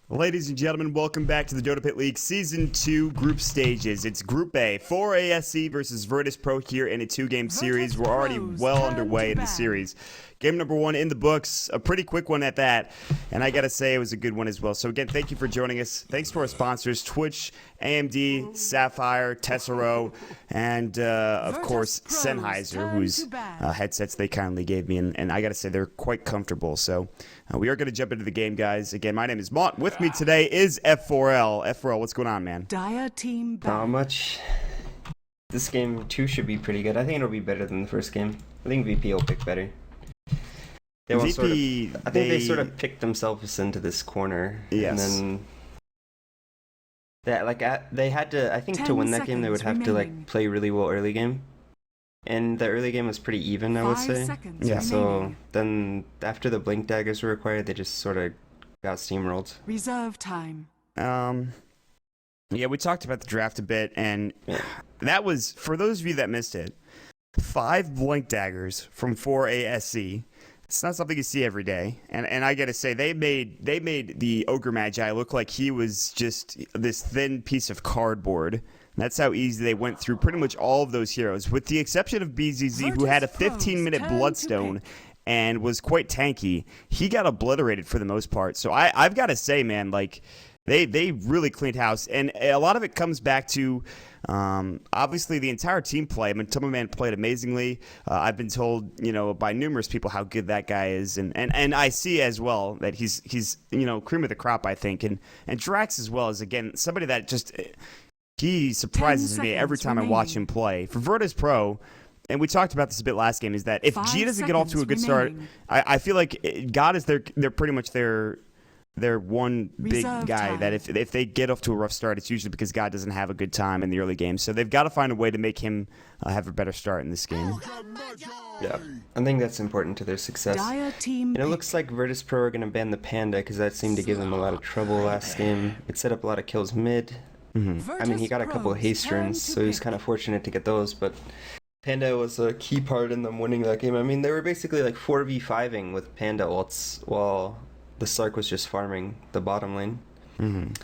Ladies and gentlemen, welcome back to the Dota Pit League Season 2 group stages. It's Group A, 4ASC versus Virtus Pro here in a two-game series. We're already well underway in the series. Game number 1 in the books, a pretty quick one at that, and I gotta say it was a good one as well. So again, thank you for joining us. Thanks to our sponsors, Twitch, AMD, Sapphire, Tessero, and of course, Sennheiser, whose headsets they kindly gave me, and I gotta say they're quite comfortable. So we are gonna jump into the game, guys. Again, my name is Mont. With me today is F4L. F4L, what's going on, man? Dire team back. Not much. This game 2 should be pretty good. I think it'll be better than the first game. I think VP will pick better. I think they sort of picked themselves into this corner. Yes. And then they had to, I think to win that game they would have to play really well early game. And the early game was pretty even, I would say. Yeah. So then after the blink daggers were required, they just sort of got steamrolled. Reserve time. Yeah, we talked about the draft a bit, and that was, for those of you that missed it, 5 blink daggers from 4ASC. It's not something you see every day, and I gotta say they made the Ogre Magi look like he was just this thin piece of cardboard. And that's how easy they went through pretty much all of those heroes, with the exception of BZZ, who had a 15-minute Bloodstone and was quite tanky. He got obliterated for the most part. So I've got to say, man, like they really cleaned house, and a lot of it comes back to obviously the entire team play. I mean, Tumberman played amazingly. I've been told, by numerous people how good that guy is, and I see as well that he's cream of the crop, I think, and Drax as well is again somebody that just he surprises me every time I watch him play. For Virtus Pro, and we talked about this a bit last game, is that if G doesn't get off to a good start, I feel like God is they're pretty much their one big guy that if they get off to a rough start, it's usually because God doesn't have a good time in the early game. So they've got to find a way to make him have a better start in this game. Yeah, I think that's important to their success. And it looks like Virtus Pro are going to ban the Panda because that seemed to give them a lot of trouble last game. It set up a lot of kills mid. I mean, he got a couple of haste runs, so he was kind of fortunate to get those, but Panda was a key part in them winning that game. I mean, they were basically like 4v5ing with Panda ults while the Sark was just farming the bottom lane. And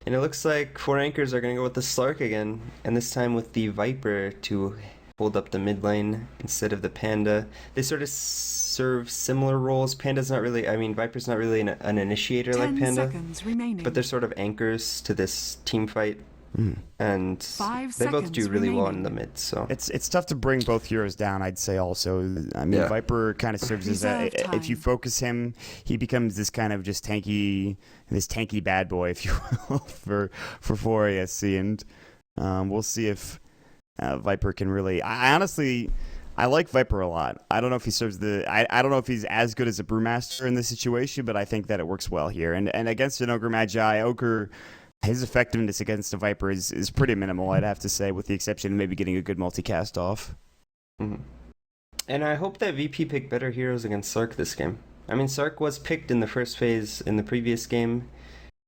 it looks like 4 anchors are going to go with the Sark again, and this time with the Viper to hold up the mid lane instead of the Panda. They sort of serve similar roles. Panda's not really, I mean, Viper's not really an initiator like Panda, but they're sort of anchors to this team fight. And they both do really well in the mid, so it's tough to bring both heroes down, I'd say. Also, I mean, Viper kind of serves as if you focus him, he becomes this kind of just tanky bad boy, if you will, for 4ASC, and we'll see if Viper can really. I honestly like Viper a lot. I don't know if he serves I don't know if he's as good as a Brewmaster in this situation, but I think that it works well here. And against an Ogre Magi, his effectiveness against a Viper is pretty minimal, I'd have to say, with the exception of maybe getting a good multicast off. And I hope that VP picked better heroes against Sark this game. I mean, Sark was picked in the first phase in the previous game,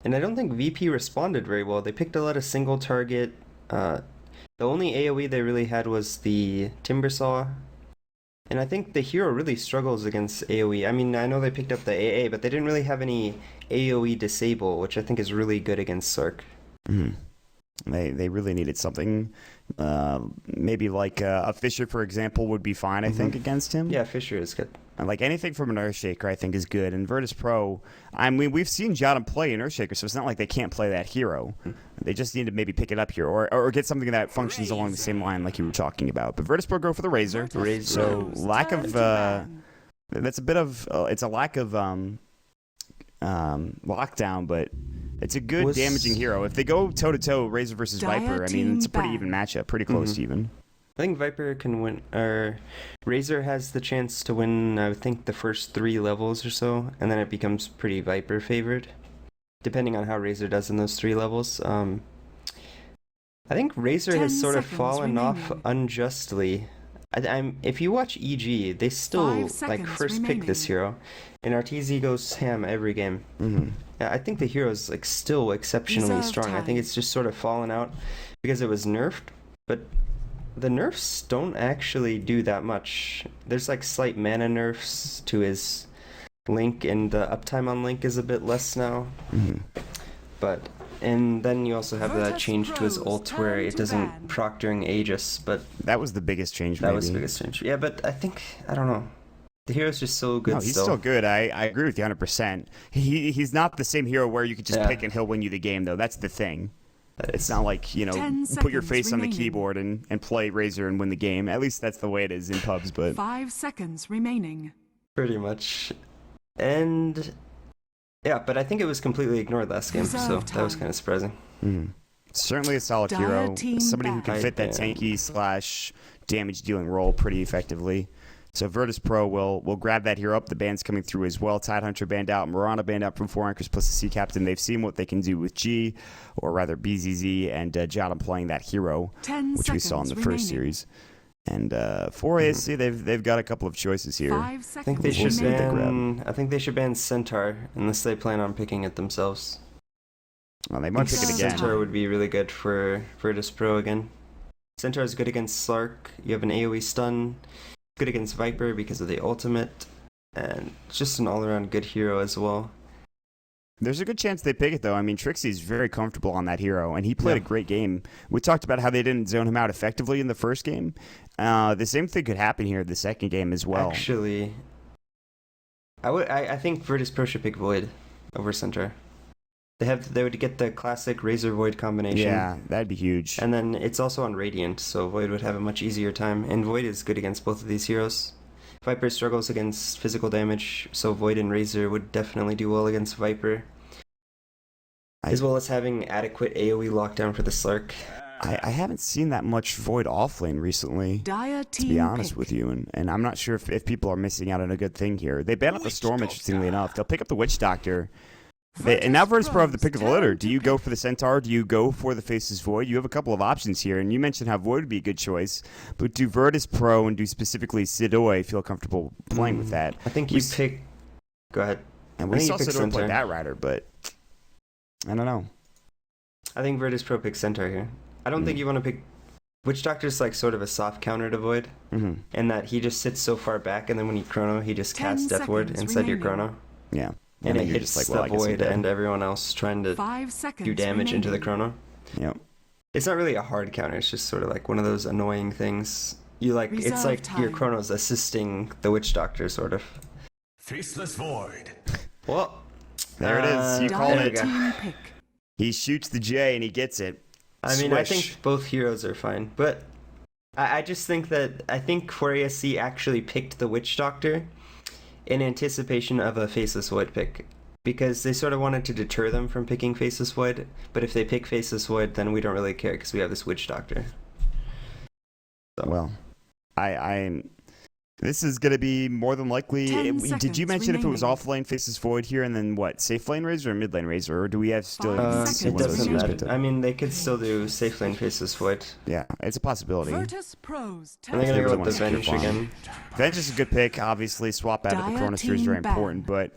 and I don't think VP responded very well. They picked a lot of single target. The only AoE they really had was the Timbersaw, and I think the hero really struggles against AoE. I mean, I know they picked up the AA, but they didn't really have any AoE disable, which I think is really good against Sark. They really needed something. Maybe like a Fisher, for example, would be fine, I think, against him. Yeah, Fisher is good. Like anything from an Earthshaker, I think, is good. And Virtus Pro, I mean, we've seen Jotun play an Earthshaker, so it's not like they can't play that hero. They just need to maybe pick it up here, or get something that functions along the same line like you were talking about. But Virtus Pro go for the Razor. So lack of that's a bit of it's a lack of lockdown, but it's a good damaging hero. If they go toe to toe, Razor versus Viper, I mean, it's a pretty even matchup, pretty close to even. I think Viper can win, or Razor has the chance to win, I think, the first 3 levels or so, and then it becomes pretty Viper favored, depending on how Razor does in those 3 levels. I think Razor has sort of fallen off unjustly. If you watch EG, they still first pick this hero, and Arteezy goes ham every game. Yeah, I think the hero is still exceptionally strong. I think it's just sort of fallen out because it was nerfed, but the nerfs don't actually do that much. There's slight mana nerfs to his Link, and the uptime on Link is a bit less now. But and then you also have that change to his ult where it doesn't proc during Aegis, but That was the biggest change, that maybe. was the biggest change. Yeah, but I don't know. The hero's just so good. No, he's still good. I agree with you 100%. He's not the same hero where you could just pick and he'll win you the game, though. That's the thing. It's not like, you know, put your face on the keyboard and play Razor and win the game. At least that's the way it is in pubs, but 5 seconds remaining. Pretty much. And yeah, but I think it was completely ignored last game, so that was kind of surprising. Certainly a solid hero. Somebody who can fit that tanky / damage dealing role pretty effectively. So Virtus Pro will grab that hero up. The band's coming through as well. Tidehunter banned out. Mirana banned out from 4 anchors plus the Sea Captain. They've seen what they can do with G, or rather BZZ, and Jadam playing that hero, which we saw in the first series. And for ASC, they've got a couple of choices here. I think they should ban. I think they should ban Centaur unless they plan on picking it themselves. Well, they might pick it again. Centaur would be really good for Virtus Pro again. Centaur is good against Slark. You have an AoE stun. Good against Viper because of the ultimate, and just an all-around good hero as well. There's a good chance they pick it, though. I mean, Trixie's very comfortable on that hero, and he played a great game. We talked about how they didn't zone him out effectively in the first game. The same thing could happen here in the second game as well. Actually, I think Virtus Pro should pick Void over Centaur. They would get the classic Razor Void combination. Yeah, that'd be huge. And then it's also on Radiant, so Void would have a much easier time. And Void is good against both of these heroes. Viper struggles against physical damage, so Void and Razor would definitely do well against Viper. As well as having adequate AoE lockdown for the Slark. I haven't seen that much Void offlane recently, to be honest with you, and I'm not sure if people are missing out on a good thing here. They ban up the Storm, interestingly enough. They'll pick up the Witch Doctor. And now Virtus Pro have the pick of the litter. Do you go for the Centaur? Do you go for the Faceless Void? You have a couple of options here, and you mentioned how Void would be a good choice. But do Virtus Pro and do specifically Sidoi feel comfortable playing with that? I think you pick... Go ahead. And we saw Sidoi play that rider, but I don't know. I think Virtus Pro picks Centaur here. I don't think you want to pick... Witch Doctor's like sort of a soft counter to Void, in that he just sits so far back, and then when you chrono, he just casts Death Ward inside your chrono. Yeah. And it hits just like, the Void and everyone else trying to do damage into the chrono. Yep. It's not really a hard counter. It's just sort of like one of those annoying things. It's like your chrono's assisting the Witch Doctor, sort of. Faceless Void. Well, there it is. You called it. Pick. He shoots the J and he gets it. I mean, I think both heroes are fine, but I just think that 4ASC actually picked the Witch Doctor in anticipation of a Faceless Void pick, because they sort of wanted to deter them from picking Faceless Void, but if they pick Faceless Void, then we don't really care because we have this Witch Doctor. So. Well, this is going to be more than likely... Did you mention if it was off-lane Faceless Void here, and then what, safe lane Razor or mid lane Razor, or do we have still... it doesn't matter. I mean, they could still do safe lane Faceless Void. Yeah, it's a possibility. Virtus Pros. I think I'm going to go with the Venge again. Venge is a good pick, obviously. Swap out of the Chronosphere is very important, but...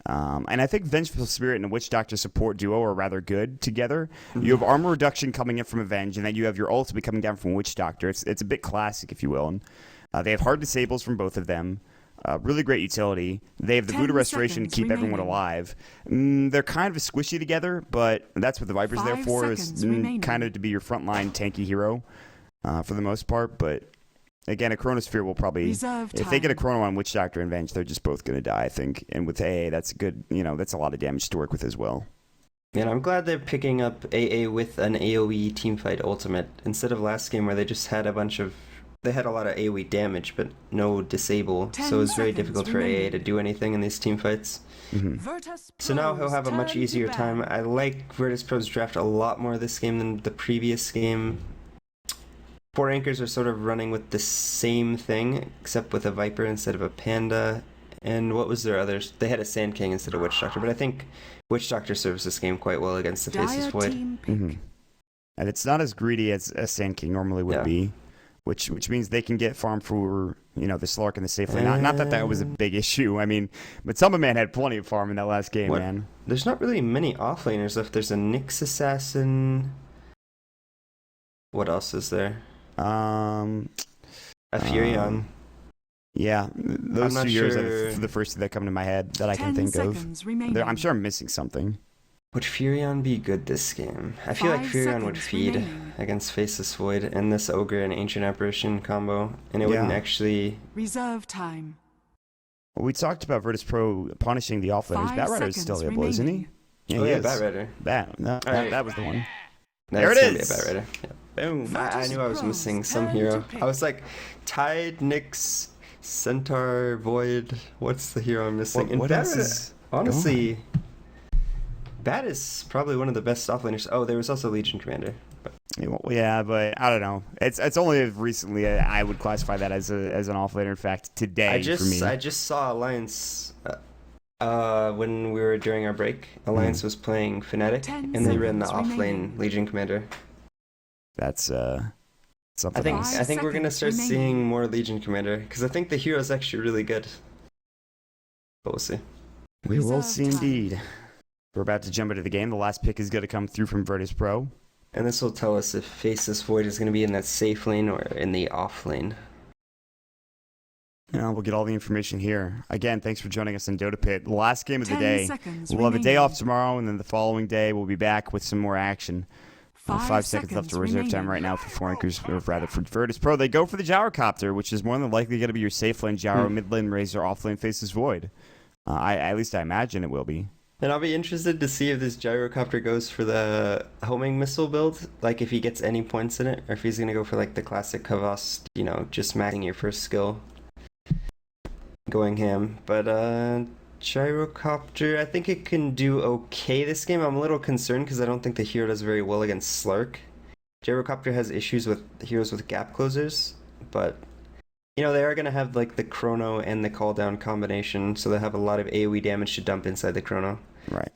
and I think Vengeful Spirit and Witch Doctor support duo are rather good together. You have armor reduction coming in from Avenge, and then you have your ultimate coming down from Witch Doctor. It's a bit classic, if you will. And, they have hard disables from both of them. Really great utility. They have the Voodoo Restoration to keep everyone alive. They're kind of squishy together, but that's what the Viper's there for, is kind of to be your frontline tanky hero for the most part. But again, a Chronosphere will probably, if they get a Chrono on Witch Doctor and Venge, they're just both going to die, I think. And with AA, that's a good, that's a lot of damage to work with as well. Yeah, I'm glad they're picking up AA with an AoE teamfight ultimate instead of last game where they just had they had a lot of AoE damage, but no disable, so it was very difficult for AA to do anything in these teamfights. So now he'll have a much easier time. I like Virtus Pro's draft a lot more this game than the previous game. 4 anchors are sort of running with the same thing, except with a Viper instead of a Panda. And what was their others? They had a Sand King instead of Witch Doctor, but I think Witch Doctor serves this game quite well against the Faceless Void. And it's not as greedy as a Sand King normally would be. Which means they can get farm for, the Slark and the safe lane. Not that was a big issue. I mean, but Summerman had plenty of farm in that last game, man. There's not really many offlaners left. There's a Nyx Assassin. What else is there? A Furion. Yeah, those not 2 years sure. are the first two that come to my head that I can 10 think of. seconds remaining. I'm sure I'm missing something. Would Furion be good this game? I feel like 5 Furion would seconds feed remaining. against Faceless Void and this Ogre and Ancient Apparition combo, and it wouldn't actually... Reserve time. Well, we talked about Virtus Pro punishing the offlaners. 5 Batrider is still seconds able, isn't he? remaining. Yeah, Oh he yeah, is. Batrider. That was the one. There it it is. is. Batrider. Yeah. Boom. I knew I was Pros, missing some turn to hero. pick. I was like, Tide, Nyx, Centaur, Void. What's the hero I'm missing? And What else Batrider, is honestly, Bat is probably one of the best offlaners. Oh, there was also Legion Commander. Yeah, but I don't know. It's only recently I would classify that as an offlaner. In fact, today for me. I just saw Alliance when we were during our break. Alliance was playing Fnatic, 10 and they ran the seconds offlane remaining. Legion Commander. That's something I else. think we're gonna 5 start seconds seeing remaining. more Legion Commander because I think the hero's actually really good. But we'll see. We will Reserve see time. indeed. We're about to jump into the game. The last pick is going to come through from Virtus Pro. And this will tell us if Faceless Void is gonna be in that safe lane or in the off lane. Yeah, we'll get all the information here. Again, thanks for joining us in Dota Pit. The last game of the 10 day. seconds We'll have a day remaining. off tomorrow, and then the following day we'll be back with some more action. 5 seconds left to reserve time remaining. right now for Flankers, or rather for Virtus Pro. They go for the Gyrocopter, which is more than likely going to be your safe lane Gyro, mid lane Razor, off lane Faceless Void. At least I imagine it will be. And I'll be interested to see if this Gyrocopter goes for the homing missile build, like if he gets any points in it, or if he's gonna go for like the classic Kavast, you know, just maxing your first skill, going ham. But Gyrocopter, I think it can do okay this game. I'm a little concerned because I don't think the hero does very well against Slark. Gyrocopter has issues with heroes with gap closers, but you know, they are going to have like the Chrono and the call down combination, so they have a lot of AoE damage to dump inside the Chrono. Right.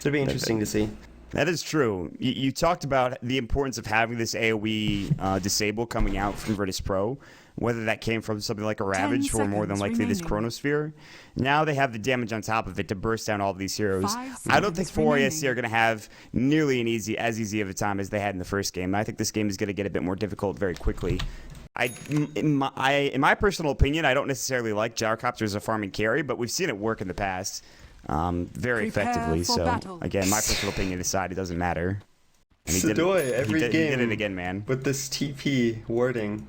So it'll be interesting to see. That is true. You talked about the importance of having this AoE disable coming out from Virtus Pro, whether that came from something like a Ravage or more than seconds likely this remaining. Chronosphere. Now they have the damage on top of it to burst down all of these heroes. 5 I don't think seconds 4ASC are remaining. going to have nearly as easy of a time as they had in the first game. I think this game is going to get a bit more difficult very quickly. In my personal opinion, I don't necessarily like Gyrocopter as a farming carry, but we've seen it work in the past very Prepare effectively. for So, battle. again, my personal opinion aside, it doesn't matter. And he did it- Sadoy, every he game. did it again, man. With this TP warding.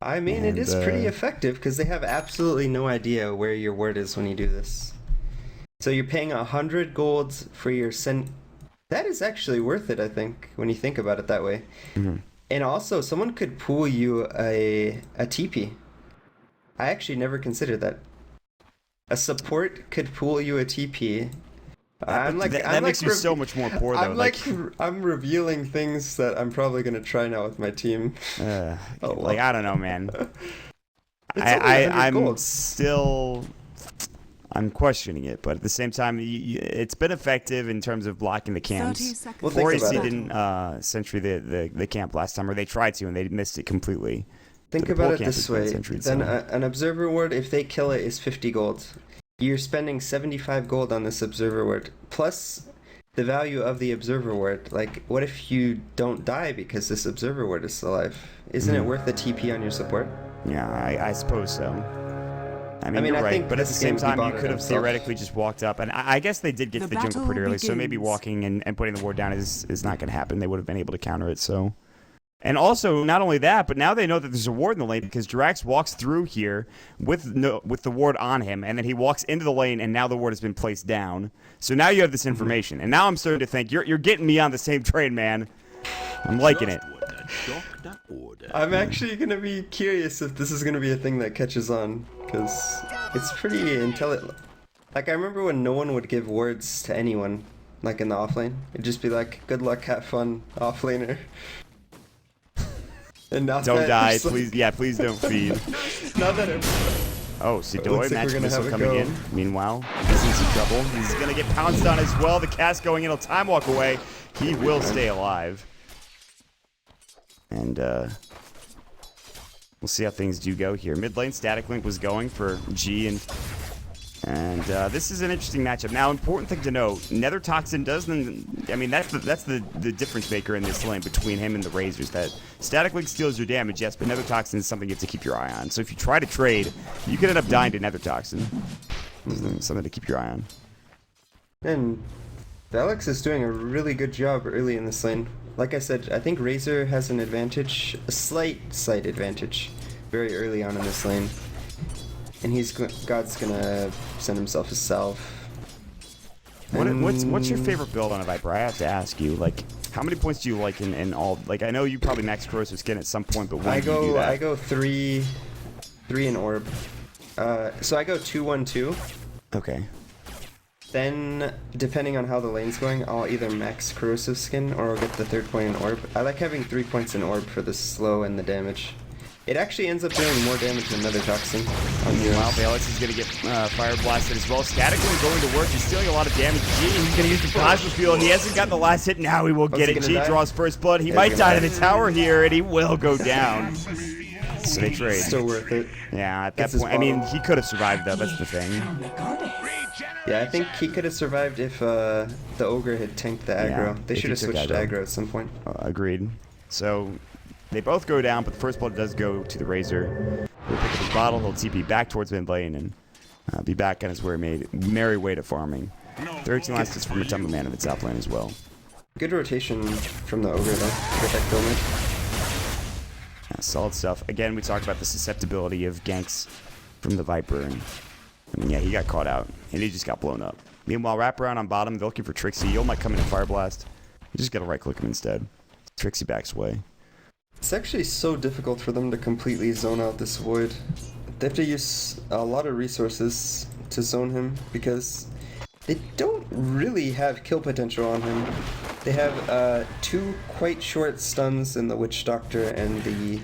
I mean, it is pretty effective because they have absolutely no idea where your ward is when you do this. So you're paying 100 gold for your send. That is actually worth it, I think, when you think about it that way. Mm-hmm. And also, someone could pool you a TP. I actually never considered that. A support could pool you a TP. That makes you so much more poor, though. I'm revealing things that I'm probably gonna try now with my team. Well. well. I don't know, man. I'm I'm questioning it, but at the same time, it's been effective in terms of blocking the 30 camps. seconds. Well, think 4AC about it. didn't sentry the camp last time, or they tried to, and they missed it completely. Think The about pole it camp this has been way. centured, Then so- an observer ward, if they kill it, is 50 gold. You're spending 75 gold on this observer ward, plus the value of the observer ward. Like, what if you don't die because this observer ward is still alive? Isn't it worth the TP on your support? Yeah, I suppose so. I mean, I you're right, think but at the this same game time, you debought could have itself. theoretically just walked up, and I guess they did get The to the jungle battle pretty early, so maybe begins. walking and putting the ward down is not going to happen. They would have been able to counter it, so... And also, not only that, but now they know that there's a ward in the lane because Jirax walks through here with the ward on him, and then he walks into the lane, and now the ward has been placed down. So now you have this information, and now I'm starting to think you're getting me on the same train, man. I'm liking it. I'm actually gonna be curious if this is gonna be a thing that catches on, because it's pretty intelligent. Like, I remember when no one would give words to anyone, like in the offlane. It'd just be like, good luck, have fun, offlaner. And now Don't that die, it's like- please. Yeah, please don't feed. Now that Oh, Looks Sadoy, like magic we're gonna missile have a coming go. in. Meanwhile, he's in some trouble. He's going to get pounced on as well. The cast going in. He'll time walk away. He will stay alive. And we'll see how things do go here. Mid lane, Static Link was going for G and And this is an interesting matchup. Now, important thing to note, Nether Toxin doesn't... I mean, that's the difference maker in this lane between him and the Razors. That Static Link steals your damage, yes, but Nether Toxin is something you have to keep your eye on. So if you try to trade, you could end up dying to Nether Toxin. Something to keep your eye on. And Alex is doing a really good job early in this lane. Like I said, I think Razor has an advantage, a slight advantage, very early on in this lane. And God's gonna send himself a salve. What's your favorite build on a Viper? I have to ask you. Like, how many points do you like in all? Like, I know you probably max corrosive skin at some point, but when do you do that? I go three in orb. So I go 2-1-2. Okay. Then, depending on how the lane's going, I'll either max corrosive skin or I'll get the 3rd point in orb. I like having 3 points in orb for the slow and the damage. It actually ends up doing more damage than Nether Toxin. Meanwhile, Alex is going to get fire blasted as well. Static Link going to work. He's stealing a lot of damage. G, he's going to use the plasma field. He hasn't got the last hit. Now he will get it. G draws first blood. He might die to the tower here, and he will go down. So they trade. Still worth it. Yeah, at that point. I mean, he could have survived, though. That's the thing. Yeah, I think he could have survived if the Ogre had tanked the aggro. They should have switched to aggro at some point. Agreed. So they both go down, but the first blood does go to the Razor. He'll pick up his bottle, he'll TP back towards mid lane, and be back on his merry way to farming. 13 last hits from a Tumble Man in the top lane as well. Good rotation from the Ogre, though. Perfect building. Yeah, solid stuff. Again, we talked about the susceptibility of ganks from the Viper, and I mean, yeah, he got caught out, and he just got blown up. Meanwhile, wraparound on bottom, they're looking for Trixie. You'll might come in and Fire Blast. You just gotta right-click him instead. Trixie backs away. It's actually so difficult for them to completely zone out this Void. They have to use a lot of resources to zone him because they don't really have kill potential on him. They have 2 quite short stuns in the Witch Doctor and the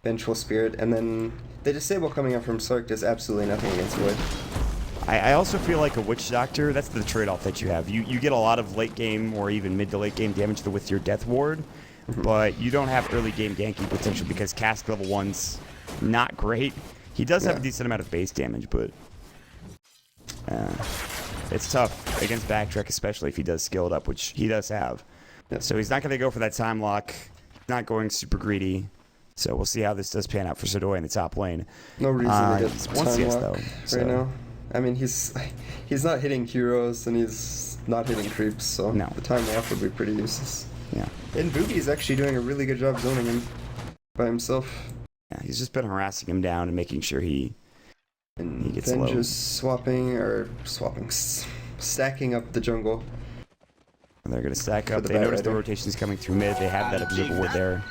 Vengeful Spirit, and then the disable coming out from Slark does absolutely nothing against Void. I also feel like a Witch Doctor, that's the trade-off that you have. You get a lot of late game or even mid to late game damage with your Death Ward, but you don't have early game ganking potential because Cask level 1's not great. He does have a decent amount of base damage, but it's tough against Backtrack, especially if he does skill it up, which he does have. So he's not going to go for that time lock, not going super greedy. So we'll see how this does pan out for Sodoi in the top lane. No reason to get time lock though, right now. I mean, he's not hitting heroes and he's not hitting creeps, so the time lock would be pretty useless. Yeah. And Boogie's actually doing a really good job zoning him by himself. Yeah, he's just been harassing him down and making sure he gets low. Then just stacking up the jungle. And they're going to stack up. They notice the rotations coming through mid. They have that Observer Ward there.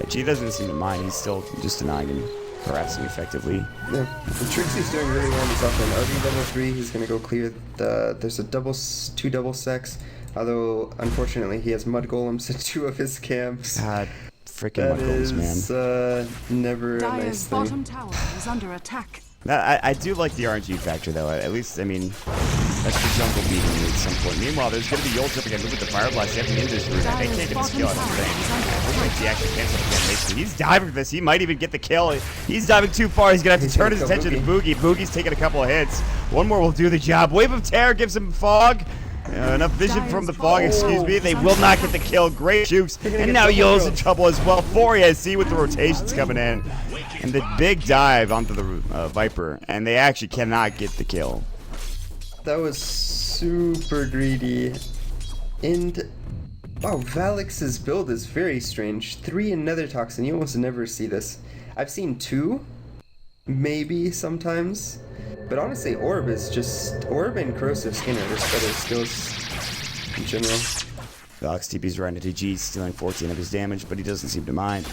G doesn't seem to mind. He's still just denying him, harassing effectively. Yeah, and Trixie's doing really well in this offlane. RV level 3, he's going to go clear there's a 2 double sacks. Although, unfortunately, he has Mud Golems in 2 of his camps. God, freaking Mud Golems, man. Never a nice thing. Bottom tower is under attack. I do like the RNG factor, though. At least, I mean, that's the jungle beating you at some point. Meanwhile, there's going to be Yolts up again. Look at the Fire Blast. They have to end this route. They can't get the skill out of the thing. Looks like he actually cancels the animation. He's diving for this. He might even get the kill. He's diving too far. He's going to have to turn his attention to Boogie. Boogie's taking a couple of hits. One more will do the job. Wave of Terror gives him fog. Enough vision from the fog, excuse me. They will not get the kill. Great jukes. And now Yo's in trouble as well. Foria, see with the rotations coming in. And the big dive onto the Viper. And they actually cannot get the kill. That was super greedy. And wow, Valix's build is very strange. 3 in Nether Toxin. You almost never see this. I've seen 2, maybe sometimes. But honestly, Orb and Corrosive Skin are just better skills in general. Valix TP's right into G, stealing 14 of his damage, but he doesn't seem to mind.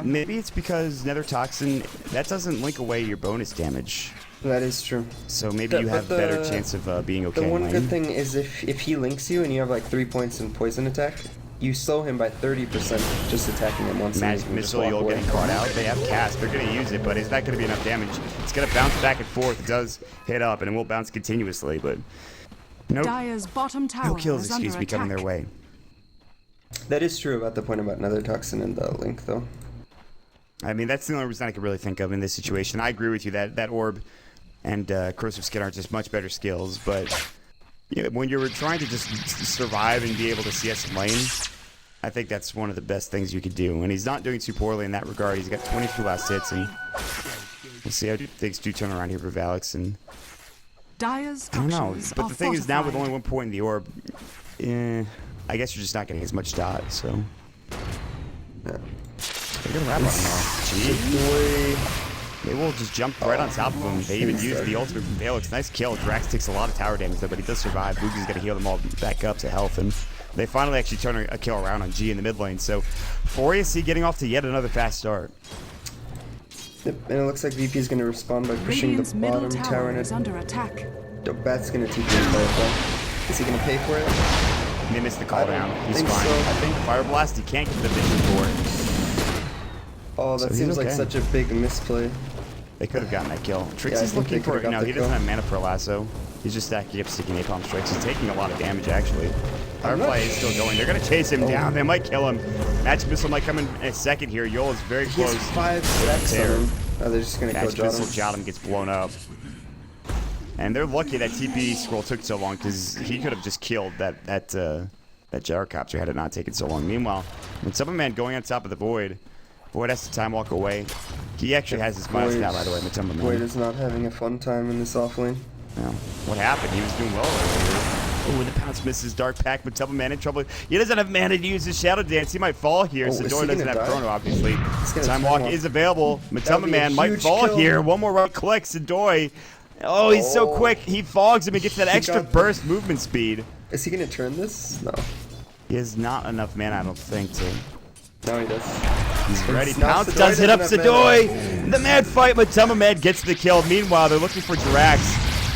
Maybe it's because Nether Toxin, that doesn't link away your bonus damage. That is true. So maybe you have a better chance of being okay. The one good thing is if he links you and you have like 3 points in poison attack, you slow him by 30% just attacking him once. Magic Missile, you'll getting caught out. They have cast. They're going to use it, but it's not going to be enough damage. It's going to bounce back and forth. It does hit up, and it will bounce continuously, but no kills, excuse me, coming their way. That is true about the point about Nether Toxin and the link, though. I mean, that's the only reason I can really think of in this situation. I agree with you that Orb and corrosive skin are just much better skills. But when you're trying to just survive and be able to CS in lane, I think that's one of the best things you could do. And he's not doing too poorly in that regard. He's got 22 last hits, and we'll see how things do turn around here for Valix. And I don't know. But the thing is, now with only 1 point in the orb, I guess you're just not getting as much dot. So they're gonna wrap on now. Gee. They will just jump right on top of him. They even use the ultimate from Valix. Nice kill. Drax takes a lot of tower damage though, but he does survive. Boogie's got to heal them all back up to health, and they finally actually turn a kill around on G in the mid lane. So for ASC getting off to yet another fast start. Yep, and it looks like VP is going to respond by pushing the bottom tower, and under attack. The bat's going to TP him Firefly. Is he going to pay for it? They missed the call down. He's fine. So. I think Fire Blast, he can't get the vision for it. Oh, that seems like such a big misplay. They could have gotten that kill. Trixie's looking for it. No, he doesn't have mana for a lasso. He's just stacking up sticky napalm strikes. He's taking a lot of damage, actually. Firefly is still going. They're going to chase him down. They might kill him. Magic Missile might come in a second here. Yol is very close. He has 5 stacks on him. Oh, they're just going to kill Magic Missile Jotum gets blown up. And they're lucky that TP scroll took so long, because he could have just killed that gyrocopter had it not taken so long. Meanwhile, when Superman going on top of the Void, Void has to time walk away. He actually has his miles now, by the way, Matumba Man. Void is not having a fun time in this offlane. No. What happened? He was doing well earlier. Oh, the pounce misses Dark Pack. Matumba Man in trouble. He doesn't have mana to use his Shadow Dance. He might fall here. Sidor doesn't have Chrono, obviously. Time walk is available. Matumba Man might fall here. One more right click. Sidor. Oh, he's so quick. He fogs him and gets that extra burst movement speed. Is he going to turn this? No. He has not enough mana, I don't think, to... No, he does. He's ready. Pounce does hit up Sidor. The mad fight, Matumba Man gets the kill. Meanwhile, they're looking for Drax.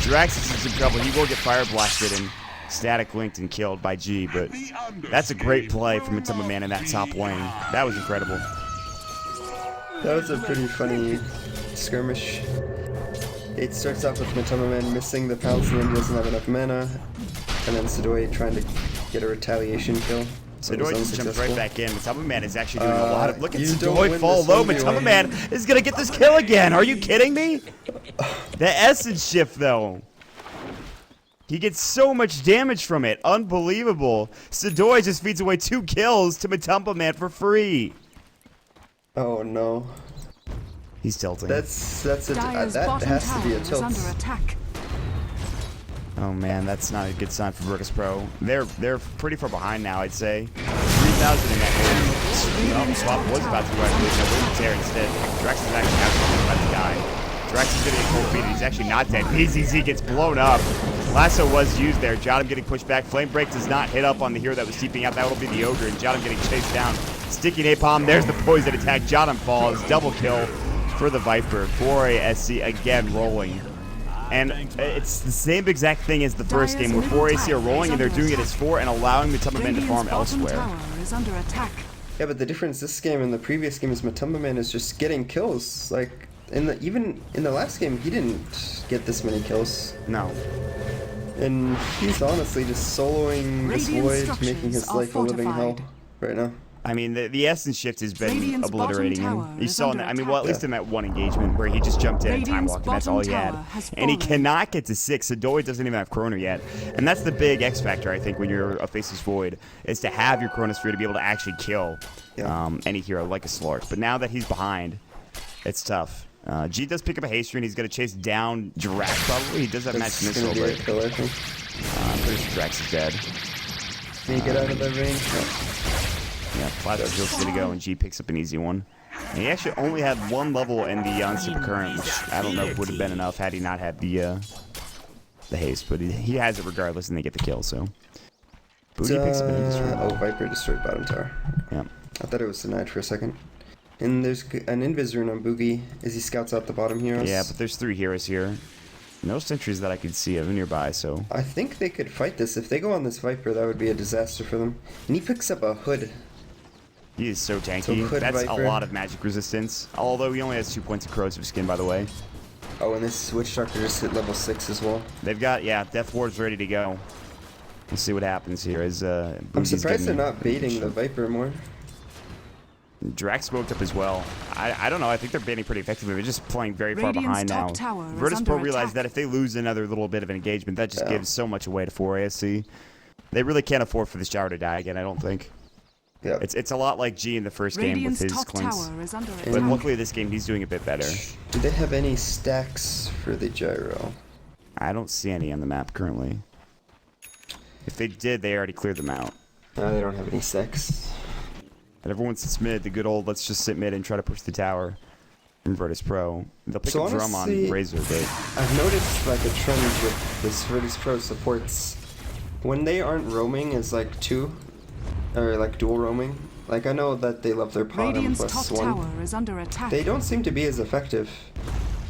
Drax is in some trouble. He will get fire blasted and static linked and killed by G, but that's a great play from Matumba Man in that top lane. That was incredible. That was a pretty funny skirmish. It starts off with Matumba Man missing the pounce and then he doesn't have enough mana. And then Sidor trying to get a retaliation kill. Sidor just jumps right back in. Matumba Man is actually doing a lot of... Look at Sidor fall low. Matumba Man is going to get this kill again. Are you kidding me? The essence shift, though. He gets so much damage from it. Unbelievable. Sidor just feeds away 2 kills to Matumba Man for free. Oh, no. He's tilting. That has to be a tilt. Oh man, that's not a good sign for Virtus Pro. They're pretty far behind now, I'd say. 3,000 in that game. Well, Swap was about to go out of this. I wouldn't tear instead. Drax is actually absolutely about to die. Drax is going to get cold feet. He's actually not dead. BZZ gets blown up. Lasso was used there. Jotum getting pushed back. Flame Break does not hit up on the hero that was TPing out. That will be the Ogre, and Jotum getting chased down. Sticky Napalm. There's the poison attack. Jotum falls. Double kill for the Viper. 4A SC again rolling. And it's the same exact thing as the first game, where 4AC are rolling and they're doing it as 4 and allowing Matumba Man to farm elsewhere. Yeah, but the difference this game and the previous game is Matumba Man is just getting kills. Like, even in the last game, he didn't get this many kills. No. And he's honestly just soloing this Void, making his life a living hell right now. I mean, the essence shift has been obliterating him. You saw in that, I mean, well, at least in that one engagement where he just jumped in and time walked, and that's all he had. And he cannot get to 6. Sidor doesn't even have Chrono yet. And that's the big X factor, I think, when you're a Faceless Void, is to have your Chronosphere to be able to actually kill any hero like a Slark. But now that he's behind, it's tough. G does pick up a haste and he's going to chase down Drax, probably. He does have Magic Missile, but Drax is dead. Can you get out of that range? Yeah, Plasma Shield's gonna go, and G picks up an easy one. And he actually only had 1 level in the Super Current, which I don't know if would have been enough had he not had the haste, but he has it regardless, and they get the kill, so. Boogie picks up an Invis. Oh, Viper destroyed bottom tower. Yeah. I thought it was denied for a second. And there's an Invis rune on Boogie as he scouts out the bottom heroes. Yeah, but there's 3 heroes here. No sentries that I could see of nearby, so. I think they could fight this. If they go on this Viper, that would be a disaster for them. And he picks up a hood. He is so tanky. That's Viper. A lot of magic resistance. Although he only has 2 points of corrosive skin, by the way. Oh, and this Witch Doctor just hit level 6 as well. They've got, Death Ward's ready to go. We'll see what happens here. As I'm surprised they're not baiting the Viper more. Drax smoked up as well. I don't know. I think they're banning pretty effectively. They're just playing very far Radiant's behind now. top tower is Virtus Pro under realized attack. that if they lose another little bit of an engagement, that just gives so much away to 4ASC. They really can't afford for this Gyro to die again, I don't think. Yeah. It's a lot like G in the first game with Radiant's his top clinks. tower is under But attack. luckily this game he's doing a bit better. Do they have any stacks for the gyro? I don't see any on the map currently. If they did, they already cleared them out. No, they don't have any stacks. And everyone sits mid, the good old let's just sit mid and try to push the tower in Virtus Pro. They'll pick So a drum honestly, on Razor, but I've noticed like a trend with this Virtus Pro supports. When they aren't roaming as like 2, or like dual roaming, like I know that they love their bottom Radiant's top plus 1. tower is under attack. They don't seem to be as effective.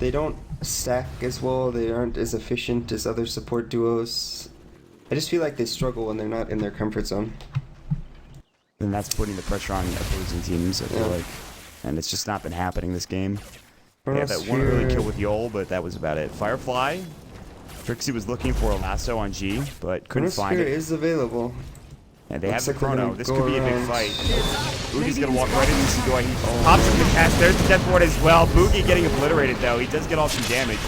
They don't stack as well, they aren't as efficient as other support duos. I just feel like they struggle when they're not in their comfort zone. then that's putting the pressure on opposing teams, I feel like. And it's just not been happening this game. They had that one early kill with Yol, but that was about it. Firefly, Trixie was looking for a lasso on G, but couldn't find it. is available. And they have Looks the like they're chrono. gonna This go could be a big around. fight. Boogie's gonna walk right into Sidoi. He pops up the cast. There's the death ward as well. Boogie getting obliterated though. He does get off some damage.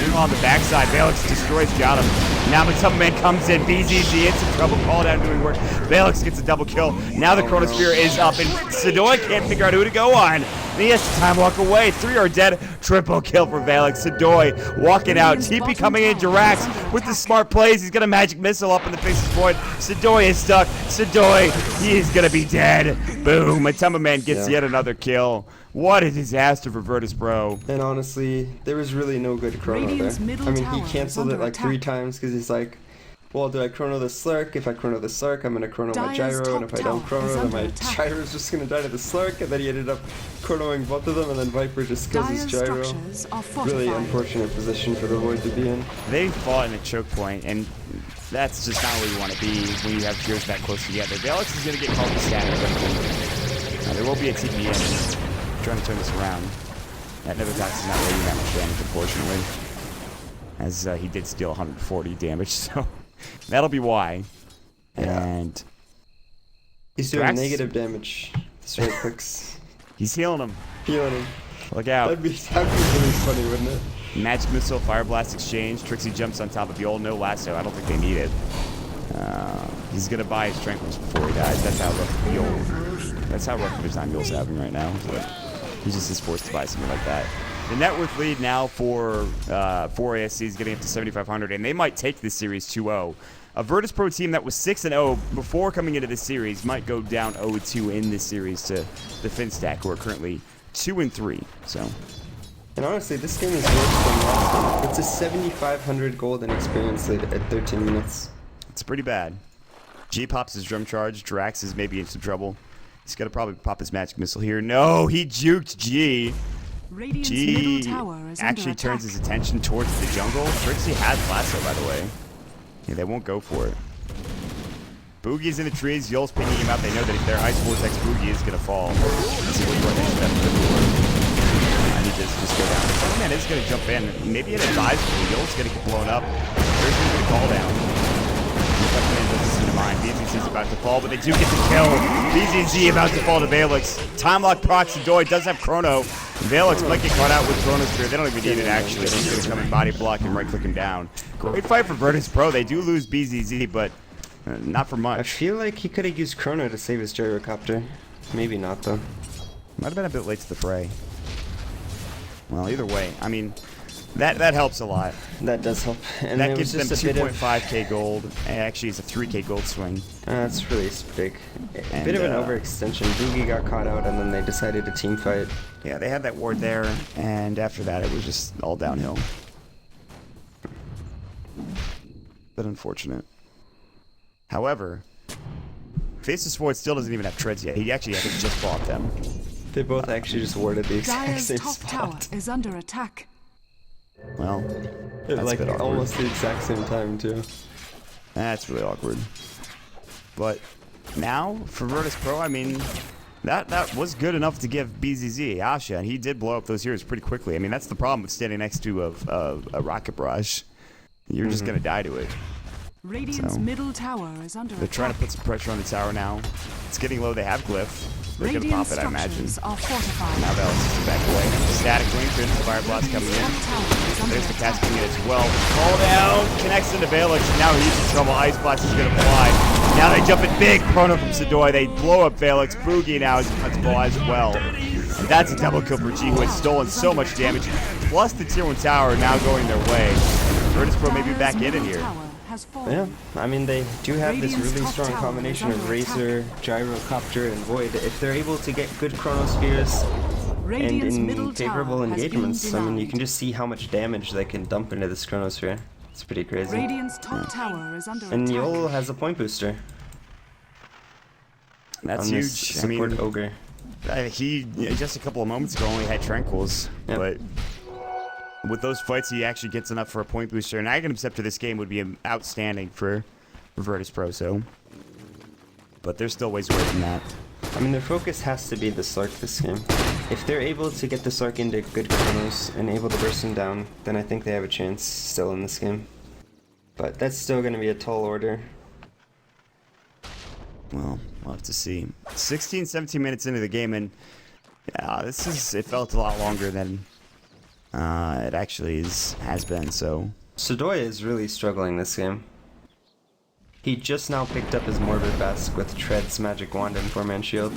Meanwhile on the backside, Valix destroys, got him. Now Matuma Man comes in. BZZ in some trouble. Call down doing work. Valix gets a double kill. Now the Chronosphere is up, and Sidoi can't figure out who to go on. And he has to time walk away. 3 are dead. Triple kill for Valix. Sidoi walking out. TP coming in. Jirax with the smart plays. He's got a magic missile up in the face of Void. Sidoi is stuck. Sidoi, he is gonna be dead. Boom. Matuma Man gets yet another kill. What a disaster for Virtus Pro. And honestly, there was really no good chrono Radiant's there. middle I mean, tower he is canceled it under like 3 attack. times because he's like, well, do I chrono the Slurk? If I chrono the Slurk, I'm going to chrono my Dire's gyro, and top if I don't tower chrono, is then under my attack. gyro's just going to die to the Slurk, and then he ended up chronoing both of them, and then Viper just kills his Dire's gyro. structures are Really fortified. unfortunate position for the Void to be in. They fought in a choke point, and that's just not where you want to be when you have tiers that close together. Valix is going to get called to static. There will be a TP in trying to turn this around. That Nevertox is not rating that much damage, unfortunately, as he did steal 140 damage, so that'll be why. And He's doing Drax- negative damage. Straight clicks. he's healing him. Healing him. Look out. That'd be really funny, wouldn't it? Magic Missile, Fire Blast exchange. Trixie jumps on top of Yol. No lasso. I don't think they need it. He's going to buy his Tranquils before he dies. That's how rough Yol. That's how rough of a time Yol's having right now. But he just is forced to buy something like that. The net worth lead now for ASC is getting up to 7,500, and they might take this series 2-0. A Virtus Pro team that was 6-0 before coming into this series might go down 0-2 in this series to the Finstack, who are currently 2-3. So, And honestly, this game is worse than last game. It's a 7,500 gold and experience lead at 13 minutes. it's pretty bad. G pops his drum charge. Drax is maybe in some trouble. He's going to probably pop his magic missile here. No, he juked G. Radiant's G middle tower is actually under turns attack. his attention towards the jungle. Trixie has lasso, by the way. Yeah, they won't go for it. Boogie's in the trees. Yol's picking him out. They know that if their Ice Vortex Boogie is going to fall. Let's see what they should have to do. I need to just go down. Oh, man, is going to jump in. Maybe an advisory. Yol's going to get blown up. There's going to be a call down. Doesn't seem to mind. BZZ's about to fall, but they do get the kill. BZZ about to fall to Valix. Time lock procs. Sidoi does have Chrono. Valix might get caught out with Chronosphere. They don't even need it, actually. They're just going to come and body block and right-click him down. Great fight for Virtus Pro. They do lose BZZ, but not for I much. feel like he could have used Chrono to save his gyrocopter. Maybe not, though. Might have been a bit late to the fray. Well, either way, I mean, that helps a lot. That does help. And That it gives was them just a bit of 2.5k gold. And actually, it's a 3k gold swing. That's really big. A And, bit of an overextension. Boogie got caught out, and then they decided to team fight. Yeah, they had that ward there, and after that, it was just all downhill. But unfortunate. However, Faceless Void still doesn't even have treads yet. He actually has just bought them. They both actually just warded the exact Dire's same top tower spot. is under attack. Well, that's Like a bit awkward. almost the exact same time too. That's really awkward. But now, for Virtus Pro, I mean, that was good enough to give BZZ Asha, and he did blow up those heroes pretty quickly. I mean, that's the problem with standing next to a rocket barrage. You're just going to die to it. Radiant's So, middle tower is under They're trying to attack. put some pressure on the tower now. It's getting low. They have Glyph. They're gonna Radiant pop it, I imagine. structures are fortified. Now they'll back away. Static link, there's the Fire Blast coming in. There's the casting it as well. Call down, connects into Valix. Now he's in trouble. Ice Blast is gonna fly. Now they jump in big. Chrono from Sedoy. They blow up Valix. Boogie now is invincible as well. And that's a double kill for G, who has stolen so much damage. Plus the tier 1 tower now going their way. Virtus Pro may be back in it here. Yeah, I mean, they do have this really strong combination of Razor, Gyrocopter, and Void. If they're able to get good Chronospheres and in favorable engagements, I mean, you can just see how much damage they can dump into this Chronosphere. It's pretty crazy. Radiant's top tower is under And attack. Yol has a point booster. That's on huge. This support Ogre. He just a couple of moments ago only had Tranquils, Yep. but with those fights, he actually gets enough for a point booster. And Aghanim Scepter this game would be outstanding for Virtus Pro. So, but there's still ways away from that. I mean, their focus has to be the Slark this game. If they're able to get the Slark into good Chronos and able to burst him down, then I think they have a chance still in this game. But that's still going to be a tall order. Well, we'll have to see. 16, 17 minutes into the game, and it felt a lot longer than it actually has been. So Sedoy is really struggling this game. He just now picked up his Morbid Bask with Tread's Magic Wand and 4-man shield.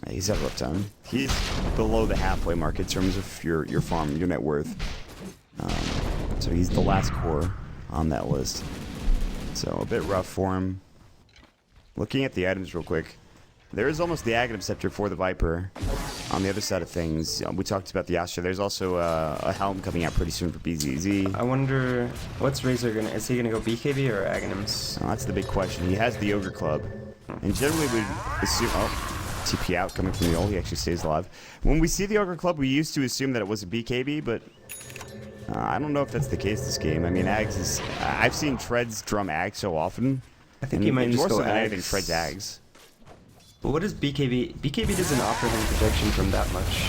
He's had a rough time. He's below the halfway mark in terms of your farm, your net worth. So he's the last core on that list. So a bit rough for him. Looking at the items real quick, there is almost the Aghanim Scepter for the Viper. On the other side of things, we talked about the Astra. There's also a helm coming out pretty soon for BZZ. I wonder, what's Razor gonna, is he gonna go BKB or Aghanim's? That's the big question. He has the Ogre Club. And generally we assume, TP out coming from the ult, he actually stays alive. When we see the Ogre Club, we used to assume that it was a BKB, but I don't know if that's the case this game. I mean, Ags is, I've seen Treads drum Ags so often. I think he might just more go so than anything, Ags. Treads Ags. But what is BKB? BKB doesn't offer him protection from that much.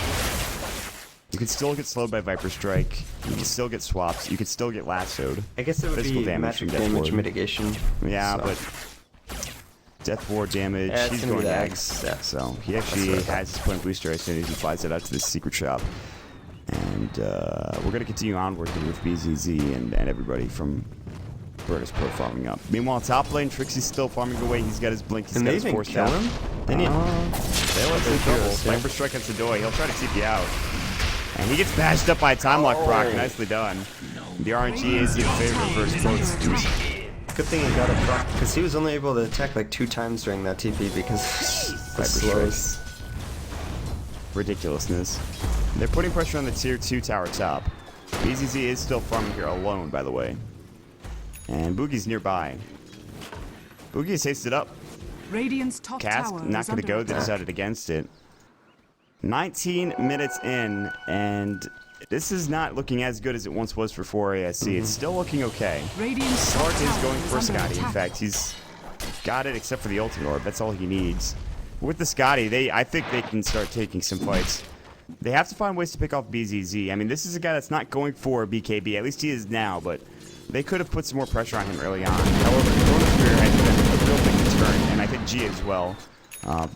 You could still get slowed by Viper Strike. You can still get swaps. You could still get lassoed. I guess it would Physical be damage from magic Death damage Ward. mitigation. Yeah, so. but Death Ward damage, Yeah, it's he's gonna be going the to Ags. Ags. Yeah. So he actually That's what I has his point booster as soon as he flies it out to this secret shop. And we're going to continue onward here with BZZ and everybody from Virtus Pro farming up. Meanwhile, top lane, Trixie's still farming away. He's got his blink. He's Can got they his even force kill tap. him? They need. They let him trouble. Viper Strike on Sedoy. He'll try to TP out. And he gets bashed up by a time lock proc. Nicely done. The RNG is in favor of Virtus Pro. Good thing he got a proc, because he was only able to attack like 2 times during that TP because of slows. Ridiculousness. They're putting pressure on the tier 2 tower top. BZZ is still farming here alone, by the way. And Boogie's nearby. Boogie has hasted up. Radiant's top Cask tower not is going to under go. They attack. decided against it. 19 minutes in, and this is not looking as good as it once was for 4ASC. It's still looking okay. Radiant's top Clark is tower going is for under Scotty. In attack. fact, he's got it except for the ultimate orb. That's all he needs. With the Scotty, I think they can start taking some fights. They have to find ways to pick off BZZ. I mean, this is a guy that's not going for BKB. At least he is now, but they could have put some more pressure on him early on. However, Chronosphere has been a real big concern, and I think G as well,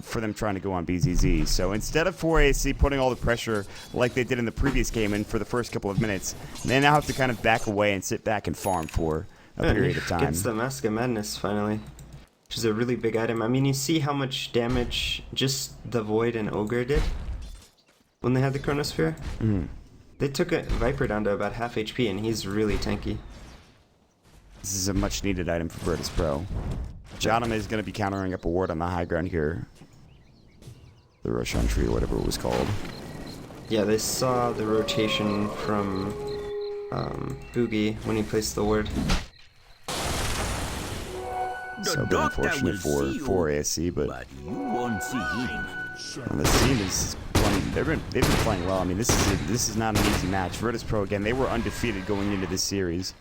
for them trying to go on BZZ. So instead of 4AC putting all the pressure like they did in the previous game and for the first couple of minutes, they now have to kind of back away and sit back and farm for a period of time. Gets the Mask of Madness finally, which is a really big item. I mean, you see how much damage just the Void and Ogre did when they had the Chronosphere? They took a Viper down to about half HP, and he's really tanky. This is a much needed item for Virtus Pro. Jotama is going to be countering up a ward on the high ground here. The Roshan tree or whatever it was called. Yeah, they saw the rotation from Boogie when he placed the ward. So a bit unfortunate for ASC, but you won't see him. this team is playing, they've been playing well. I mean, this is not an easy match. Virtus Pro, again, they were undefeated going into this series.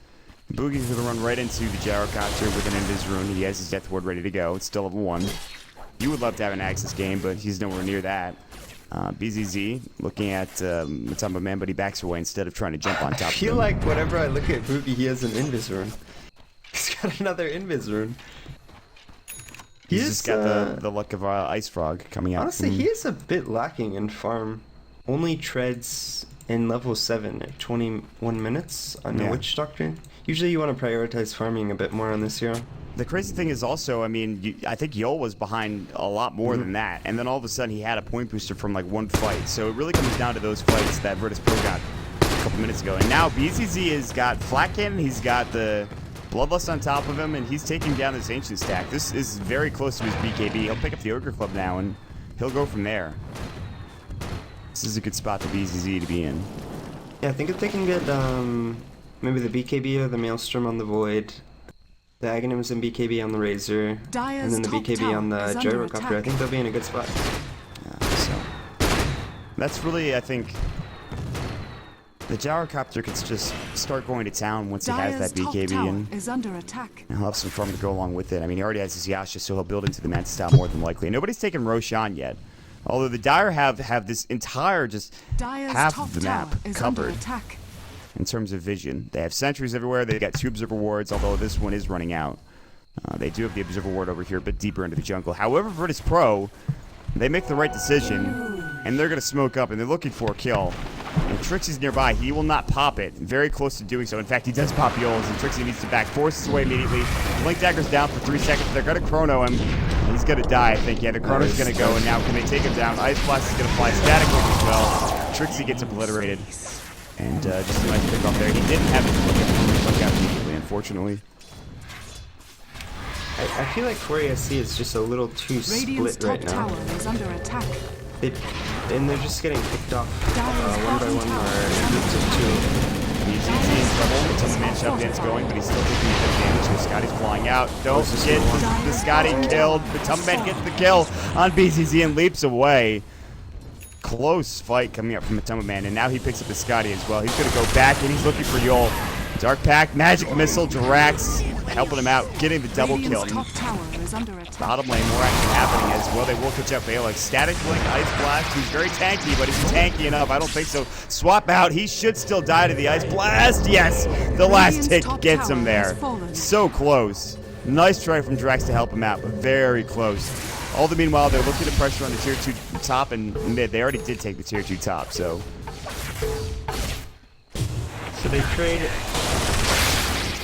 Boogie's going to run right into the Gyrocopter with an Invis Rune. He has his Death Ward ready to go. It's still level 1. You would love to have an Axis game, but he's nowhere near that. BZZ looking at Matamba Man, but he backs away instead of trying to jump on top I of feel him. like whenever I look at Boogie, he has an Invis Rune. He's got another Invis Rune. He's just got the luck of Ice Frog coming out. Honestly, he is a bit lacking in farm. Only treads in level 7 at 21 minutes on the Witch Doctrine. Usually you want to prioritize farming a bit more on this hero. The crazy thing is also, I mean, I think Yol was behind a lot more than that, and then all of a sudden he had a point booster from like one fight. So it really comes down to those fights that Virtus Pro got a couple minutes ago. And now BZZ has got Flat Cannon, he's got the Bloodlust on top of him, and he's taking down this Ancient stack. This is very close to his BKB. He'll pick up the Ogre Club now, and he'll go from there. This is a good spot for BZZ to be in. Yeah, I think if they can get maybe the BKB or the Maelstrom on the Void, the Aghanims and BKB on the Razor, and then the BKB on the Gyrocopter, I think they'll be in a good spot. Yeah, so that's really, I think, the Gyrocopter could just start going to town once he has that BKB, and is under attack. he'll have some farm to go along with it. I mean, he already has his Yasha, so he'll build into the Manta style more than likely. Nobody's taken Roshan yet. Although the Dire have this entire just half of the map covered in terms of vision. They have sentries everywhere. They've got 2 observer wards, although this one is running out. They do have the observer ward over here a bit deeper into the jungle. However, Virtus Pro, they make the right decision, and they're going to smoke up, and they're looking for a kill. And Trixie's nearby. He will not pop it. Very close to doing so. In fact, he does pop Yols, and Trixie needs to back. Forces away immediately. Blink Dagger's down for 3 seconds. They're going to chrono him. He's going to die, I think. Yeah, the chrono's going to go, and now can they take him down? Ice Blast is going to fly Static Wing as well. Trixie gets obliterated. And just a nice pick off there. He didn't have his look out immediately, unfortunately. I feel like 4ASC is just a little too split right now. Tower is under attack. And they're just getting picked off one by one or groups of 2. He's in trouble. It's a man shove dance going, but he's still taking a bit of damage. So Scotty's flying out. Don't get the Scotty killed. The Tumman gets the kill on BZZ and leaps away. Close fight coming up from the Tumman, and now he picks up the Scotty as well. He's going to go back, and he's looking for Yol. Dark Pact, Magic Missile, Drax helping him out, getting the double kill. Bottom lane, more action happening as well. They will catch up Alex. Static Blink, Ice Blast. He's very tanky, but is he tanky enough? I don't think so. Swap out. He should still die to the Ice Blast. Yes, the last tick gets him there. So close. Nice try from Drax to help him out, but very close. All the meanwhile, they're looking to pressure on the tier 2 top and mid. They already did take the tier 2 top, so. So they trade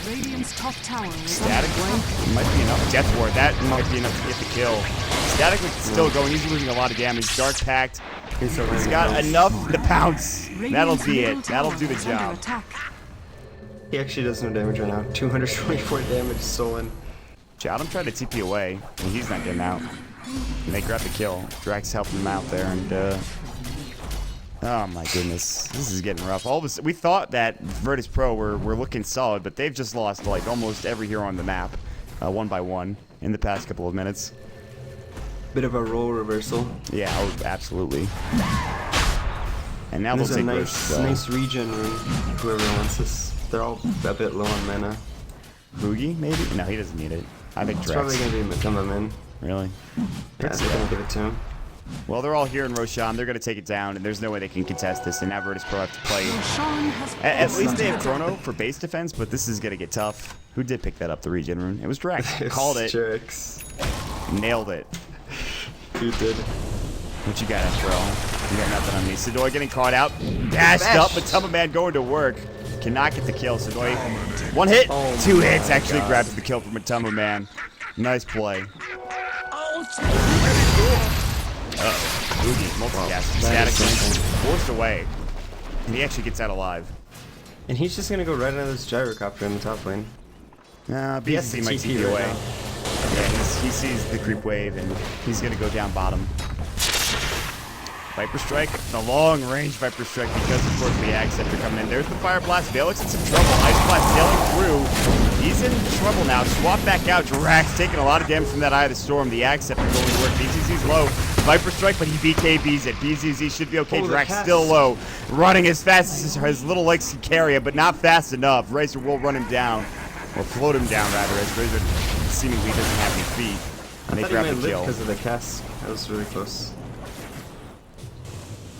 Radiant's top tower is Static Link might be enough. Death Ward, that might be enough to get the kill. Static Link is still going. He's losing a lot of damage. Dark Pact. He's got enough to pounce. That'll be it. That'll do the job. He actually does no damage right now. 224 damage stolen. Adam tried to TP away, and he's not getting out. And they grab the kill. Drax helped him out there, and oh my goodness, this is getting rough. All of us, we thought that Virtus Pro were looking solid, but they've just lost like almost every hero on the map, one by one, in the past couple of minutes. Bit of a role reversal. Yeah, oh, absolutely. And now there's they'll take a nice regen room. Whoever wants this, they're all a bit low on mana. Boogie, maybe? No, he doesn't need it. I think It's Drax. probably gonna be Tumman. Really? Yeah, they're gonna give it to him. Well, they're all here in Roshan. They're going to take it down, and there's no way they can contest this. And now Virtus Pro have to play. At least they have Chrono for base defense, but this is going to get tough. Who did pick that up, the regen rune? It was Drax. Called it. Drax. Nailed it. He did. What you got, Astro? You got nothing on me. Sadoy getting caught out. Dashed up, but Tumman going to work. Cannot get the kill. Sadoy, 1 hit, 2 hits. Actually grabs the kill from a Tumman. Nice play. Uh-oh. Boogie, multicast, static link, forced away. And he actually gets out alive. And he's just gonna go right into this Gyrocopter in the top lane. BSC might TP away. Yeah, he sees the creep wave, and he's gonna go down bottom. Viper Strike, the long-range Viper Strike, because of course the Ag Scepter coming in. There's the Fire Blast. Velix in some trouble. Ice Blast sailing through. He's in trouble now. Swap back out. Drax taking a lot of damage from that Eye of the Storm. The Ag Scepter going to work. BZZ's low. Viper Strike, but he BKBs it. BZZ should be okay. Drax still low. Running as fast as his little legs can carry it, but not fast enough. Razor will run him down. Or float him down, rather, as Razor seemingly doesn't have any feet. And they grab the kill. Because of the cast. That was really close.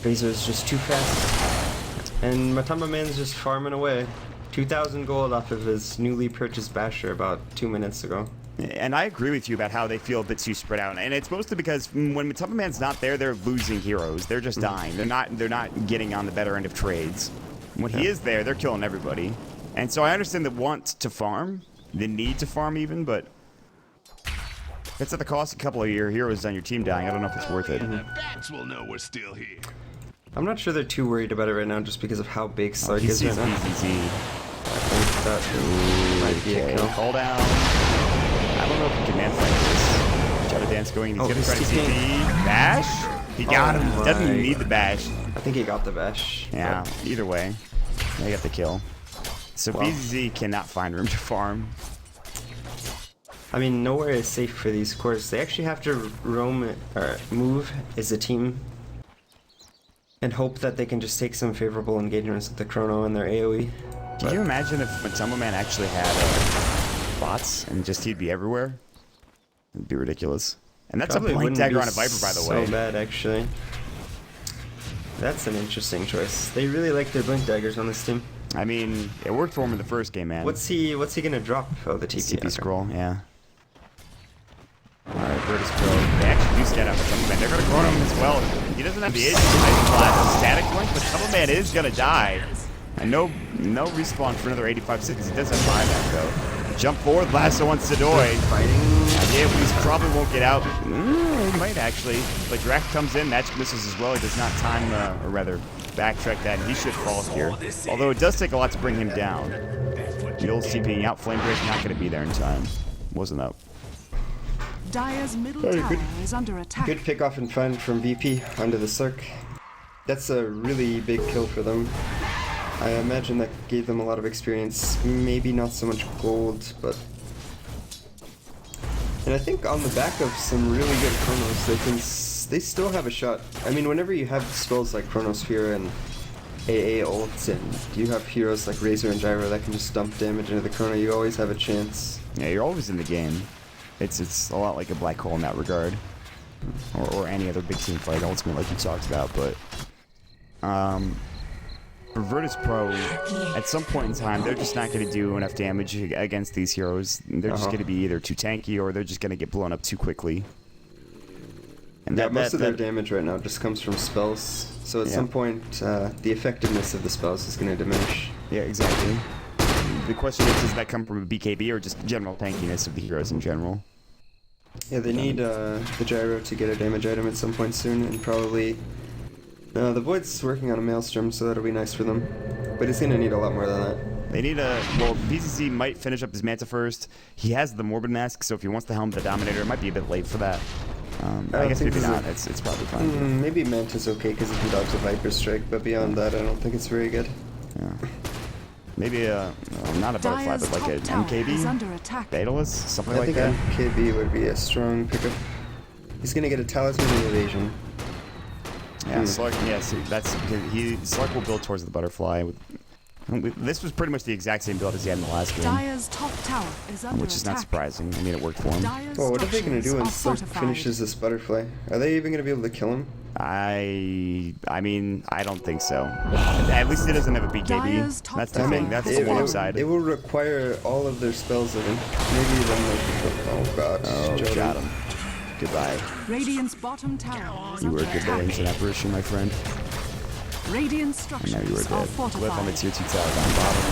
Razor's just too fast. And Matamba Man's just farming away. 2,000 gold off of his newly purchased Basher about 2 minutes ago. And I agree with you about how they feel a bit too spread out, and it's mostly because when Matuma Man's not there, they're losing heroes. They're just dying. They're not getting on the better end of trades. When he is there, they're killing everybody. And so I understand the want to farm, the need to farm even, but if it's at the cost of a couple of your heroes on your team dying, I don't know if it's worth it. The bats will know we're still here. I'm not sure they're too worried about it right now just because of how big Slark He is sees right now. BZZ. I think that might be a kill. Call down. I don't know if he can man fight this. Shadow Dance going. He's gonna try to CP. Bash? He got him. Doesn't even need the bash. I think he got the bash. Yeah, either way. They got the kill. So BZZ cannot find room to farm. I mean, nowhere is safe for these cores. They actually have to roam or move as a team and hope that they can just take some favorable engagements with the Chrono and their AoE. Can you imagine if Matuma Man actually had bots and just he'd be everywhere? It'd be ridiculous. And that's Probably a blank wouldn't dagger be on a Viper, by the way. So bad, actually. That's an interesting choice. They really like their blink daggers on this team. I mean, it worked for him in the first game, man. What's he gonna drop? Oh, the TP. TP scroll, yeah. Alright, Virtus Pro. They actually do stand up with Matuma Man. They're gonna chrono him as well. He doesn't have the age static blink, but Matuma Man is gonna die. And no respawn for another 85 seconds. He does have buyback though. Jump forward, lasso on Sidoi. Yeah, he probably won't get out. He might actually. But Drac comes in, magic missiles as well. He does not time, or rather, backtrack that. He should fall here. Although it does take a lot to bring him down. The old CPing out, Flame Break not going to be there in time. Wasn't up. Dire's middle tower is under attack. Good pickoff and find from VP onto the Cirque. That's a really big kill for them. I imagine that gave them a lot of experience. Maybe not so much gold, but... And I think on the back of some really good Chronos, they still have a shot. I mean, whenever you have spells like Chronosphere and AA ults, and you have heroes like Razor and Gyro that can just dump damage into the Chrono, you always have a chance. Yeah, you're always in the game. It's a lot like a black hole in that regard. Or any other big team fight, ultimately, like you talked about, but... For Virtus Pro, at some point in time, they're just not going to do enough damage against these heroes. They're just going to be either too tanky or they're just going to get blown up too quickly. And yeah, most of their damage right now just comes from spells. So at some point, the effectiveness of the spells is going to diminish. Yeah, exactly. The question is, does that come from a BKB or just general tankiness of the heroes in general? Yeah, they need the Gyro to get a damage item at some point soon, and probably... the Void's working on a Maelstrom, so that'll be nice for them. But he's going to need a lot more than that. They need a... Well, BZZ might finish up his Manta first. He has the Morbid Mask, so if he wants to helm the Dominator, it might be a bit late for that. I guess maybe not. It's probably fine. Maybe Manta's okay because he dodges a Viper Strike, but beyond that, I don't think it's very good. Yeah. Maybe not a Butterfly, but like an MKB? Fatalist? Something like that? I think MKB would be a strong pickup. He's going to get a Talisman of Evasion. Yeah, Slark, yes, Slark will build towards the Butterfly. This was pretty much the exact same build as he had in the last game. Dire's top tower is under which is not attack. surprising. I mean, it worked for him. Well, what are they going to do when Slark finishes this Butterfly? Are they even going to be able to kill him? I mean, I don't think so. At least he doesn't have a BKB. That's the thing. That's the one side. It will require all of their spells of him. Maybe even like... Oh, God. Oh, got him. Goodbye. Radiant's bottom tower is You were under a good day attack. into that apparition, my friend. Radiant And structures now you were are dead. Clip on the fortified. tier 2 tower down bottom.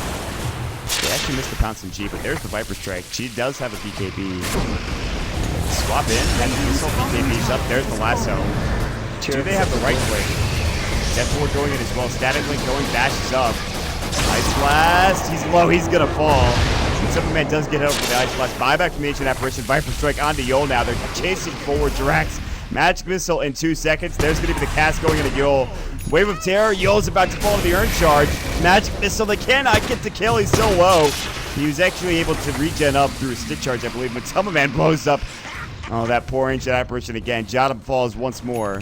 They actually missed the pounce in G, but there's the Viper Strike. G does have a BKB. Swap in. Has the missile BKB's up. There's the lasso. Do they have the right click? Death Ward going in as well. Static Link going. Bashes up. Ice Blast. He's low. He's going to fall. Superman does get hit over the Ice Blast. Buyback from the Ancient Apparition. Viper Strike onto Yol now. They're chasing forward. Drax. Magic Missile in 2 seconds. There's going to be the cast going into Yol. Wave of Terror. Yol's about to fall to the Urn Charge. Magic Missile. They cannot get the kill. He's so low. He was actually able to regen up through a Stick Charge, I believe. But Superman blows up. Oh, that poor Ancient Apparition again. Jotum falls once more.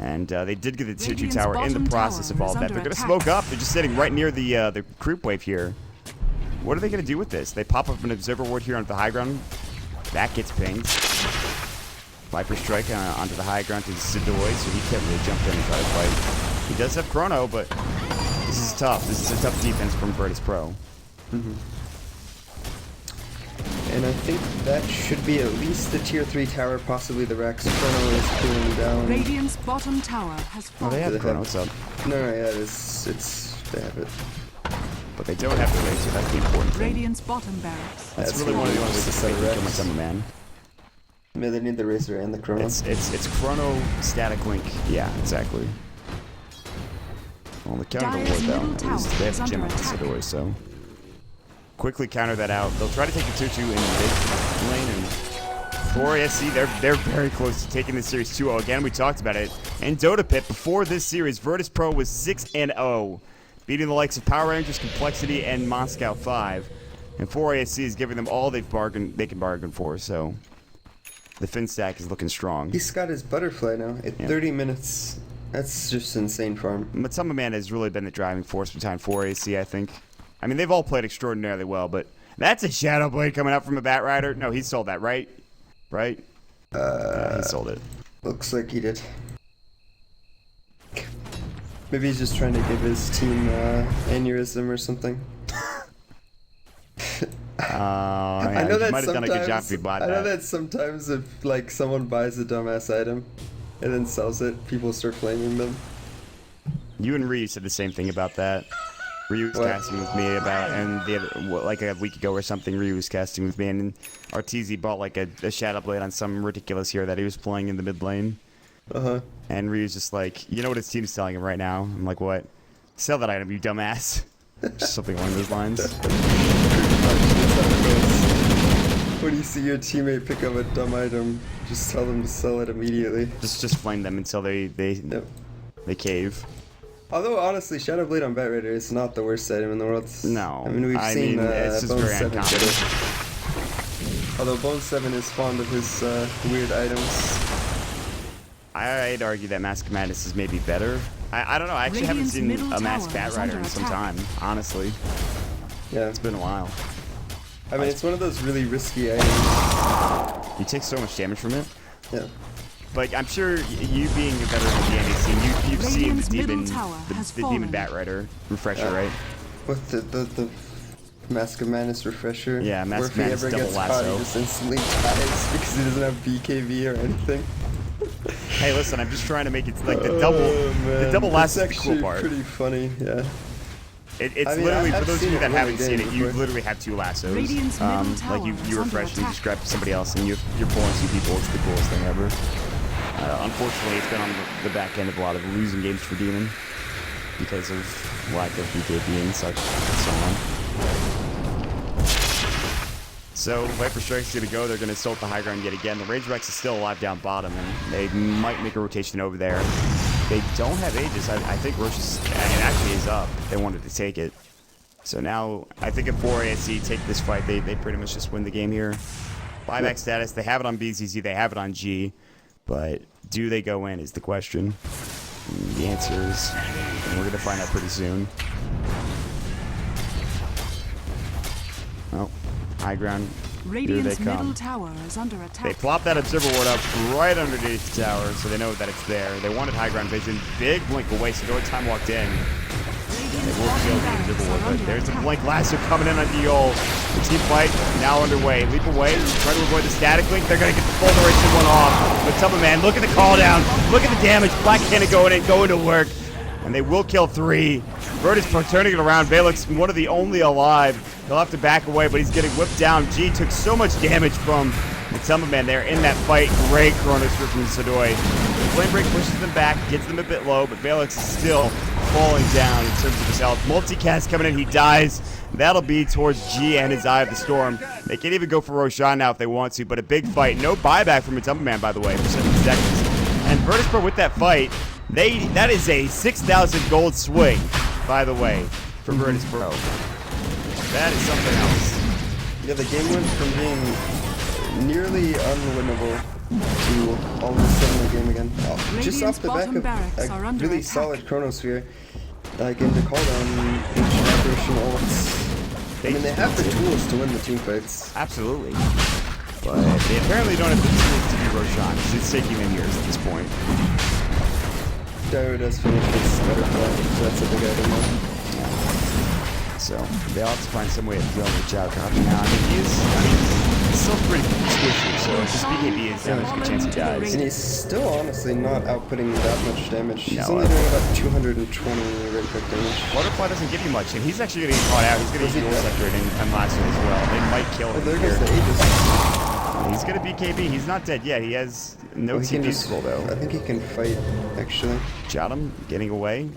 And they did get the tier 2 tower in the process of all that. They're going to smoke up. They're just sitting right near the creep wave here. What are they going to do with this? They pop up an Observer Ward here onto the high ground. That gets pinged. Viper Strike onto the high ground to Sidoi, so he can't really jump in and try to fight. He does have Chrono, but this is tough. This is a tough defense from Virtus Pro. And I think that should be at least the tier 3 tower, possibly the Rex. Chrono is cooling down. Radiant's bottom tower has Oh, they fallen. have Chronos up. No, yeah, they have it. But they don't have the laser, that's the important thing. Radiant's bottom barracks. That's That's really one of the what only ways to set kill Rex. my Summer Man. Yeah, they need the Razor and the Chrono. It's Chrono, Static Link. Yeah, exactly. Well, the counter Dire's the ward middle though. At least tower they have is the gem under on the attack. Sidor, so quickly counter that out. They'll try to take a 2-2 in the mid lane, and for ASC, they're very close to taking this series 2-0. Again, we talked about it. And Dota Pit, before this series, Virtus Pro was 6-0, beating the likes of Power Rangers, Complexity, and Moscow 5. And 4ASC is giving them all they can bargain for, so the Fin stack is looking strong. He's got his butterfly now at 30 minutes. That's just insane for him. Matsuma Man has really been the driving force behind 4AC, I think. I mean, they've all played extraordinarily well, but that's a Shadow Blade coming out from a Bat Rider. No, he sold that, right? Right? Yeah, he sold it. Looks like he did. Maybe he's just trying to give his team aneurysm or something. Yeah, I know you that might have done a good job sometimes. if you bought I know that. that sometimes if like someone buys a dumbass item and then sells it, people start flaming them. You and Ryu said the same thing about that. Ryu was What? casting with me about, and the other, like a week ago or something, Ryu was casting with me, and RTZ bought like a Shadow Blade on some ridiculous hero that he was playing in the mid lane. Uh-huh. And Ryu's just like, you know what his team's telling him right now? I'm like, what? Sell that item, you dumbass. Just something along those lines. When you see your teammate pick up a dumb item, just tell them to sell it immediately. Just flame them until they Yep. cave. Although honestly, Shadow Blade on Bat Raider is not the worst item in the world. No, I mean we've seen it's just Bone very 7 get uncommon. it. Although Bone 7 is fond of his weird items. I'd argue that Mask of Madness is maybe better. I don't know. I actually haven't Radiant's seen middle a Mask tower Bat is Rider under in some attack. time. Honestly, Yeah. it's been a while. I mean it's one of those really risky items. You take so much damage from it. Yeah. But I'm sure you being a veteran of the NA scene, you've seen Radiant's the middle demon, tower has the demon fallen. Bat Rider refresher, Yeah. right? With the Mask of Madness refresher. Yeah, Mask where of if he Madness ever double gets caught, lasso. he just instantly dies because he doesn't have BKB or anything. Hey, listen, I'm just trying to make it like the double Man, lasso that's is the cool actually part. pretty funny, yeah. It's I mean, literally, I've for those of seen you it that really haven't seen good it, you before. literally have two lassos. Radiant's middle Like tower you is under refresh and you attack. just grab somebody else and you're pulling two people. It's the coolest thing ever. Unfortunately, it's been on the back end of a lot of losing games for Demon because of lack of BKB and such and so on. So Viper Strike's gonna go. They're gonna assault the high ground yet again. The Rage Rex is still alive down bottom, and they might make a rotation over there. They don't have Aegis. I think Roche is, it actually is up. They wanted to take it. So now, I think if 4ASC take this fight, they pretty much just win the game here. Buyback status, they have it on BZZ, they have it on G. But do they go in is the question. And the answer is, and we're going to find out pretty soon. Well, high ground. Here they Radiant's middle come. tower is under They attack. plop that observer ward up right underneath the tower, so they know that it's there. They wanted high ground vision. Big blink away, so no time walked in. They will kill the observer ward, but there's a blink lasso coming in on Diol. The team fight now underway. Leap away, try to avoid the static link. They're gonna get the full duration one off. But Tubba Man, look at the call down. Look at the damage. Black Cannon going to work. And they will kill 3. Virtus Pro turning it around. Valix, one of the only alive. He'll have to back away, but he's getting whipped down. G took so much damage from Matsuma Man there in that fight. Great Chrono Strip from Sadoi. Flame Break pushes them back, gets them a bit low, but Valix is still falling down in terms of his health. Multicast coming in, he dies. That'll be towards G and his Eye of the Storm. They can even go for Roshan now if they want to, but a big fight. No buyback from Matsuma Man, by the way, for 70 seconds. And Virtus Pro with that fight, that is a 6,000 gold swing, by the way, for Virtus Pro. That is something else. Yeah, the game went from being nearly unwinnable to almost winning the game again. Just off the back bottom of barracks are a under really attack. solid Chronosphere. Again, to call down Aberration ults. I mean, they have the tools to win the team fights. Absolutely. But they apparently don't have the tools to do Roshan, because it's taking them years at this point. Gyro does finish his butterfly, so that's a big item now. So they'll have to find some way of dealing with Jao dropping now. I mean, still pretty squishy, so if his BKB is down, there's a good chance he dies. And he's still honestly not outputting that much damage. He's No, only doing about 220 red quick damage. Butterfly doesn't give you much, and he's actually going to get caught out. He's going to use Dual Scepter and Lasso as well. They might kill him. Oh, there here. goes the Aegis. He's going to BKB. He's not dead yet. He has no TP scroll, though. I think he can fight, actually. Jottam getting away.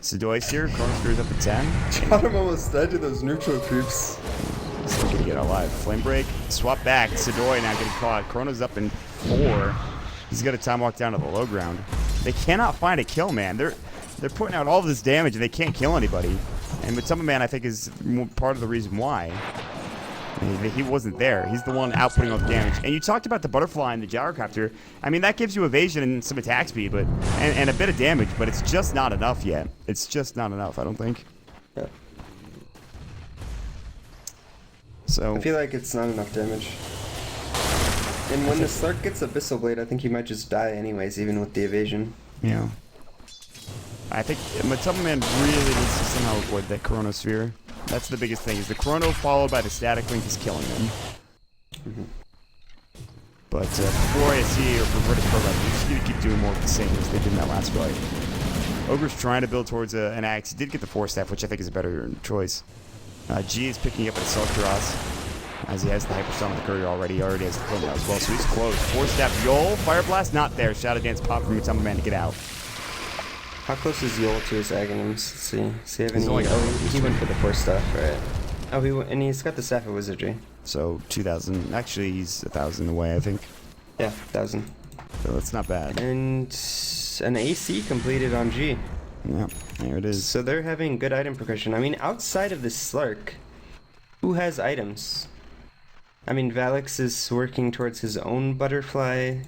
Sedoy's here. Chronosphere's up at 10. Jottam almost died to those neutral creeps. Still going to get alive. Flame Break. Swap back. Sedoy now getting caught. Chrono's up in 4. He's got a time walk down to the low ground. They cannot find a kill, man. They're putting out all of this damage, and they can't kill anybody. And Matama Man, I think, is part of the reason why. He wasn't there. He's the one outputting all the damage. And you talked about the butterfly and the gyrocopter. I mean, that gives you evasion and some attack speed, but and a bit of damage, but it's just not enough yet. It's just not enough, I don't think. Yeah. So I feel like it's not enough damage. And when the Slark gets Abyssal Blade, I think he might just die anyways, even with the evasion. yeah. I think Matama Man really needs to somehow avoid that Chronosphere. That's the biggest thing, is the Chrono followed by the Static Link is killing him. But for ASC or for Vertus Program, you just need to keep doing more of the same as they did in that last fight. Ogre's trying to build towards an axe. He did get the Force Staff, which I think is a better choice. G is picking up at Assault Cross, as he has the Hyperstone on the courier already. He already has the Flame now as well, so he's close. Force Staff, Yol, Fire Blast, not there. Shadow Dance pop from Matama Man to get out. How close is Yol to his Aghanims? Let's see. Does he have any? only- Oh, he went for the Force Staff, right? Oh, and he's got the Staff of Wizardry. So 2,000. Actually, he's 1,000 away, I think. Yeah, 1,000. So that's not bad. And an AC completed on G. Yeah, there it is. So they're having good item progression. I mean, outside of this Slark, who has items? I mean, Valix is working towards his own butterfly.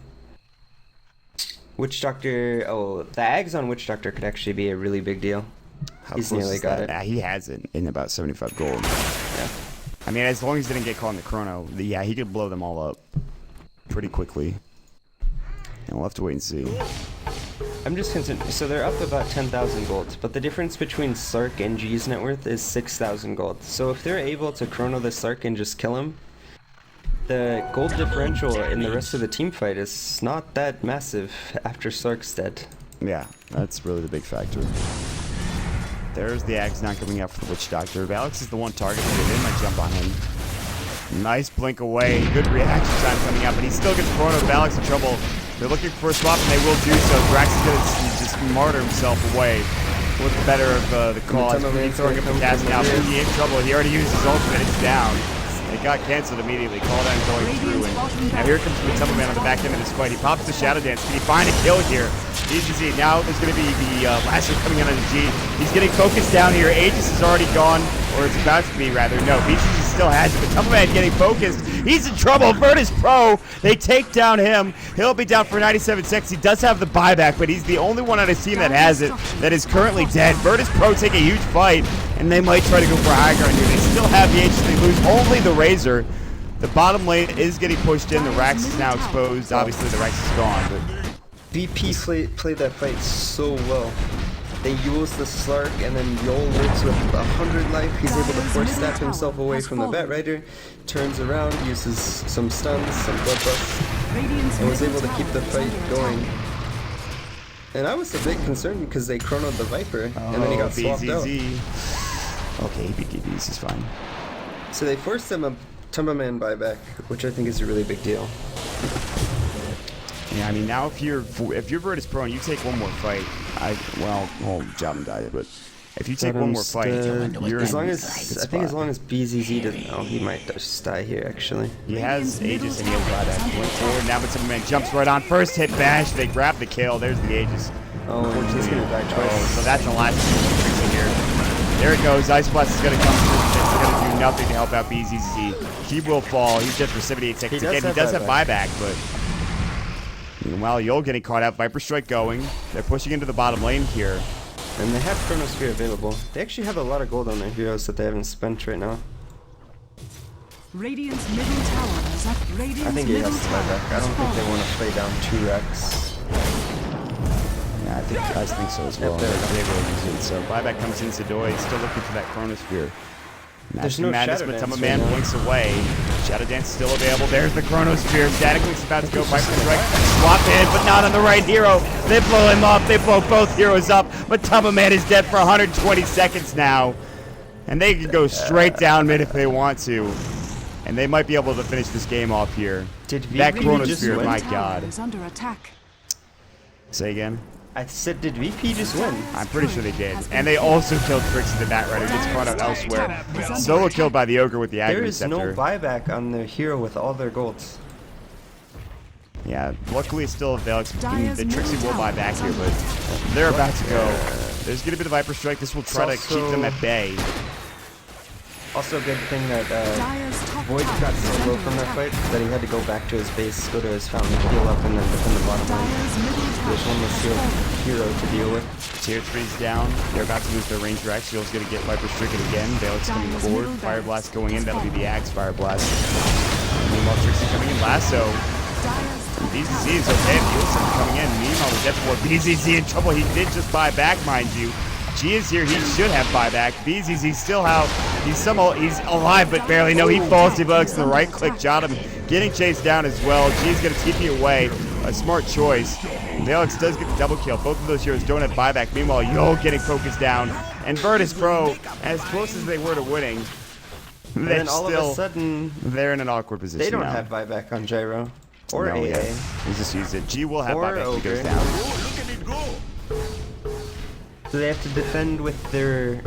Witch Doctor. Oh, the Ags on Witch Doctor could actually be a really big deal. How He's close nearly is got that? it. He has it in about 75 gold. Yeah. I mean, as long as he didn't get caught in the chrono, yeah, he could blow them all up pretty quickly. And we'll have to wait and see. I'm just concerned. So they're up about 10,000 gold, but the difference between Slark and G's net worth is 6,000 gold. So if they're able to chrono the Slark and just kill him, the gold differential in the rest of the team fight is not that massive after Slark's dead. Yeah, that's really the big factor. There's the Ags not coming out for the Witch Doctor. Valix is the one target, so they might jump on him. Nice blink away. Good reaction time coming out, but he still gets chrono. Valix in trouble. They're looking for a swap, and they will do so. Drax is going to just martyr himself away with the better of the cause. He's throwing up the cast now. Boogie in trouble. He already used his ultimate. It's down. It got canceled immediately. Call down going through. And now here comes Matama Man on the back end of this fight. He pops the Shadow Dance. Can he find a kill here? Easy. Now there's going to be the Lasso coming in on the G. He's getting focused down here. Aegis is already gone. Or it's about to be, rather. No, Beaches still has it. Matama Man getting focused. He's in trouble. Virtus Pro. They take down him. He'll be down for 97 seconds. He does have the buyback, but he's the only one on his team that has it that is currently dead. Virtus Pro take a huge fight, and they might try to go for a high ground here. They still have the Aegis. They lose only the Razor. The bottom lane is getting pushed in. The Rax is now exposed. Obviously, the Rax is gone, but VP played that fight so well. They use the Slark, and then Yol lives with 100 life. He's able to force step himself away from the Bat Rider, turns around, uses some stuns, some bloodbusts, and was able to keep the fight going. And I was a bit concerned because they chronoed the Viper, and then he got swapped out. Okay, BKBs is fine. So they forced him a Tumba Man buyback, which I think is a really big deal. Yeah, I mean, now if you're Virtus Pro and you take one more fight, Jottam died, but if you take one more fight, you're as long in as a I think spot. as long as BZZ doesn't know, he might just die here actually. He has Aegis and he has buyback. Went forward, now Matama Man jumps right on. First hit bash, they grab the kill. There's the Aegis. Oh, and he's gonna die twice. So that's the last thing here. There it goes. Ice Blast is going to come through. It's going to do nothing to help out BZZ. He will fall. He just for 78 seconds again. He does have buyback, but meanwhile, Yol getting caught out. Viper Strike going. They're pushing into the bottom lane here. And they have Chronosphere available. They actually have a lot of gold on their heroes that they haven't spent right now. Radiant's middle tower is up. Radiant's I think he has middle to buy back. I don't think they want to play down 2 Rex. Yeah, I think so as well. Yep, there we go. They will use it. So buyback comes in. Sedoy is still looking for that Chronosphere. There's no Madness, Shadow but Dance Man right now. blinks away. Shadow Dance still available. There's the Chronosphere. Static Link's about to go. Viper Strike swap in, but not on the right hero. They blow him up. They blow both heroes up. But Man is dead for 120 seconds now. And they can go straight down mid if they want to. And they might be able to finish this game off here. Did That VP just Chronosphere, win? my Tower god. is under attack. Say again? I said, did VP just win? I'm pretty sure they did. And they also killed Trixie the Bat Rider. Gets caught out elsewhere. Solo killed by the Ogre with the There Agony is no Scepter. buyback on the hero with all their golds. Yeah, luckily it's still a Velox. Dire's The Trixie middle will buy tower back is here, under but they're about to go. There's going to be the Viper Strike. This will try to also- keep them at bay. Also a good thing that Dire's top Void tower got is so under low from that attack. fight that he had to go back to his base, go to his fountain, heal up, and then defend the bottom lane. Dire's middle There's one tower less has fallen. hero to deal with. Tier 3's down. They're about to lose their range Rex. Shield's going to get Viper Stricken again. Velox coming Dire's forward. middle Fire barracks Blast going in. has That'll be the fallen. Axe Fire Blast. Meanwhile, Trixie coming in. Lasso. Dire's BZZ is okay. Nielsen coming in. Meanwhile, the Death War. BZZ in trouble. He did just buy back, mind you. G is here. He should have buyback. BZZ still out. He's alive, but barely. No, he falls. He bugs the right click. Jottam getting chased down as well. G's going to TP away. A smart choice. Velox does get the double kill. Both of those heroes don't have buyback. Meanwhile, Yol getting focused down. And Virtus Pro, as close as they were to winning, And they're then all still, of a sudden, they're in an awkward position they don't now. have buyback on Gyro. Or No, AA. yeah. He's just used it. G will have Or buyback if he goes Ogre. down. Oh, look at it go. So they have to defend with their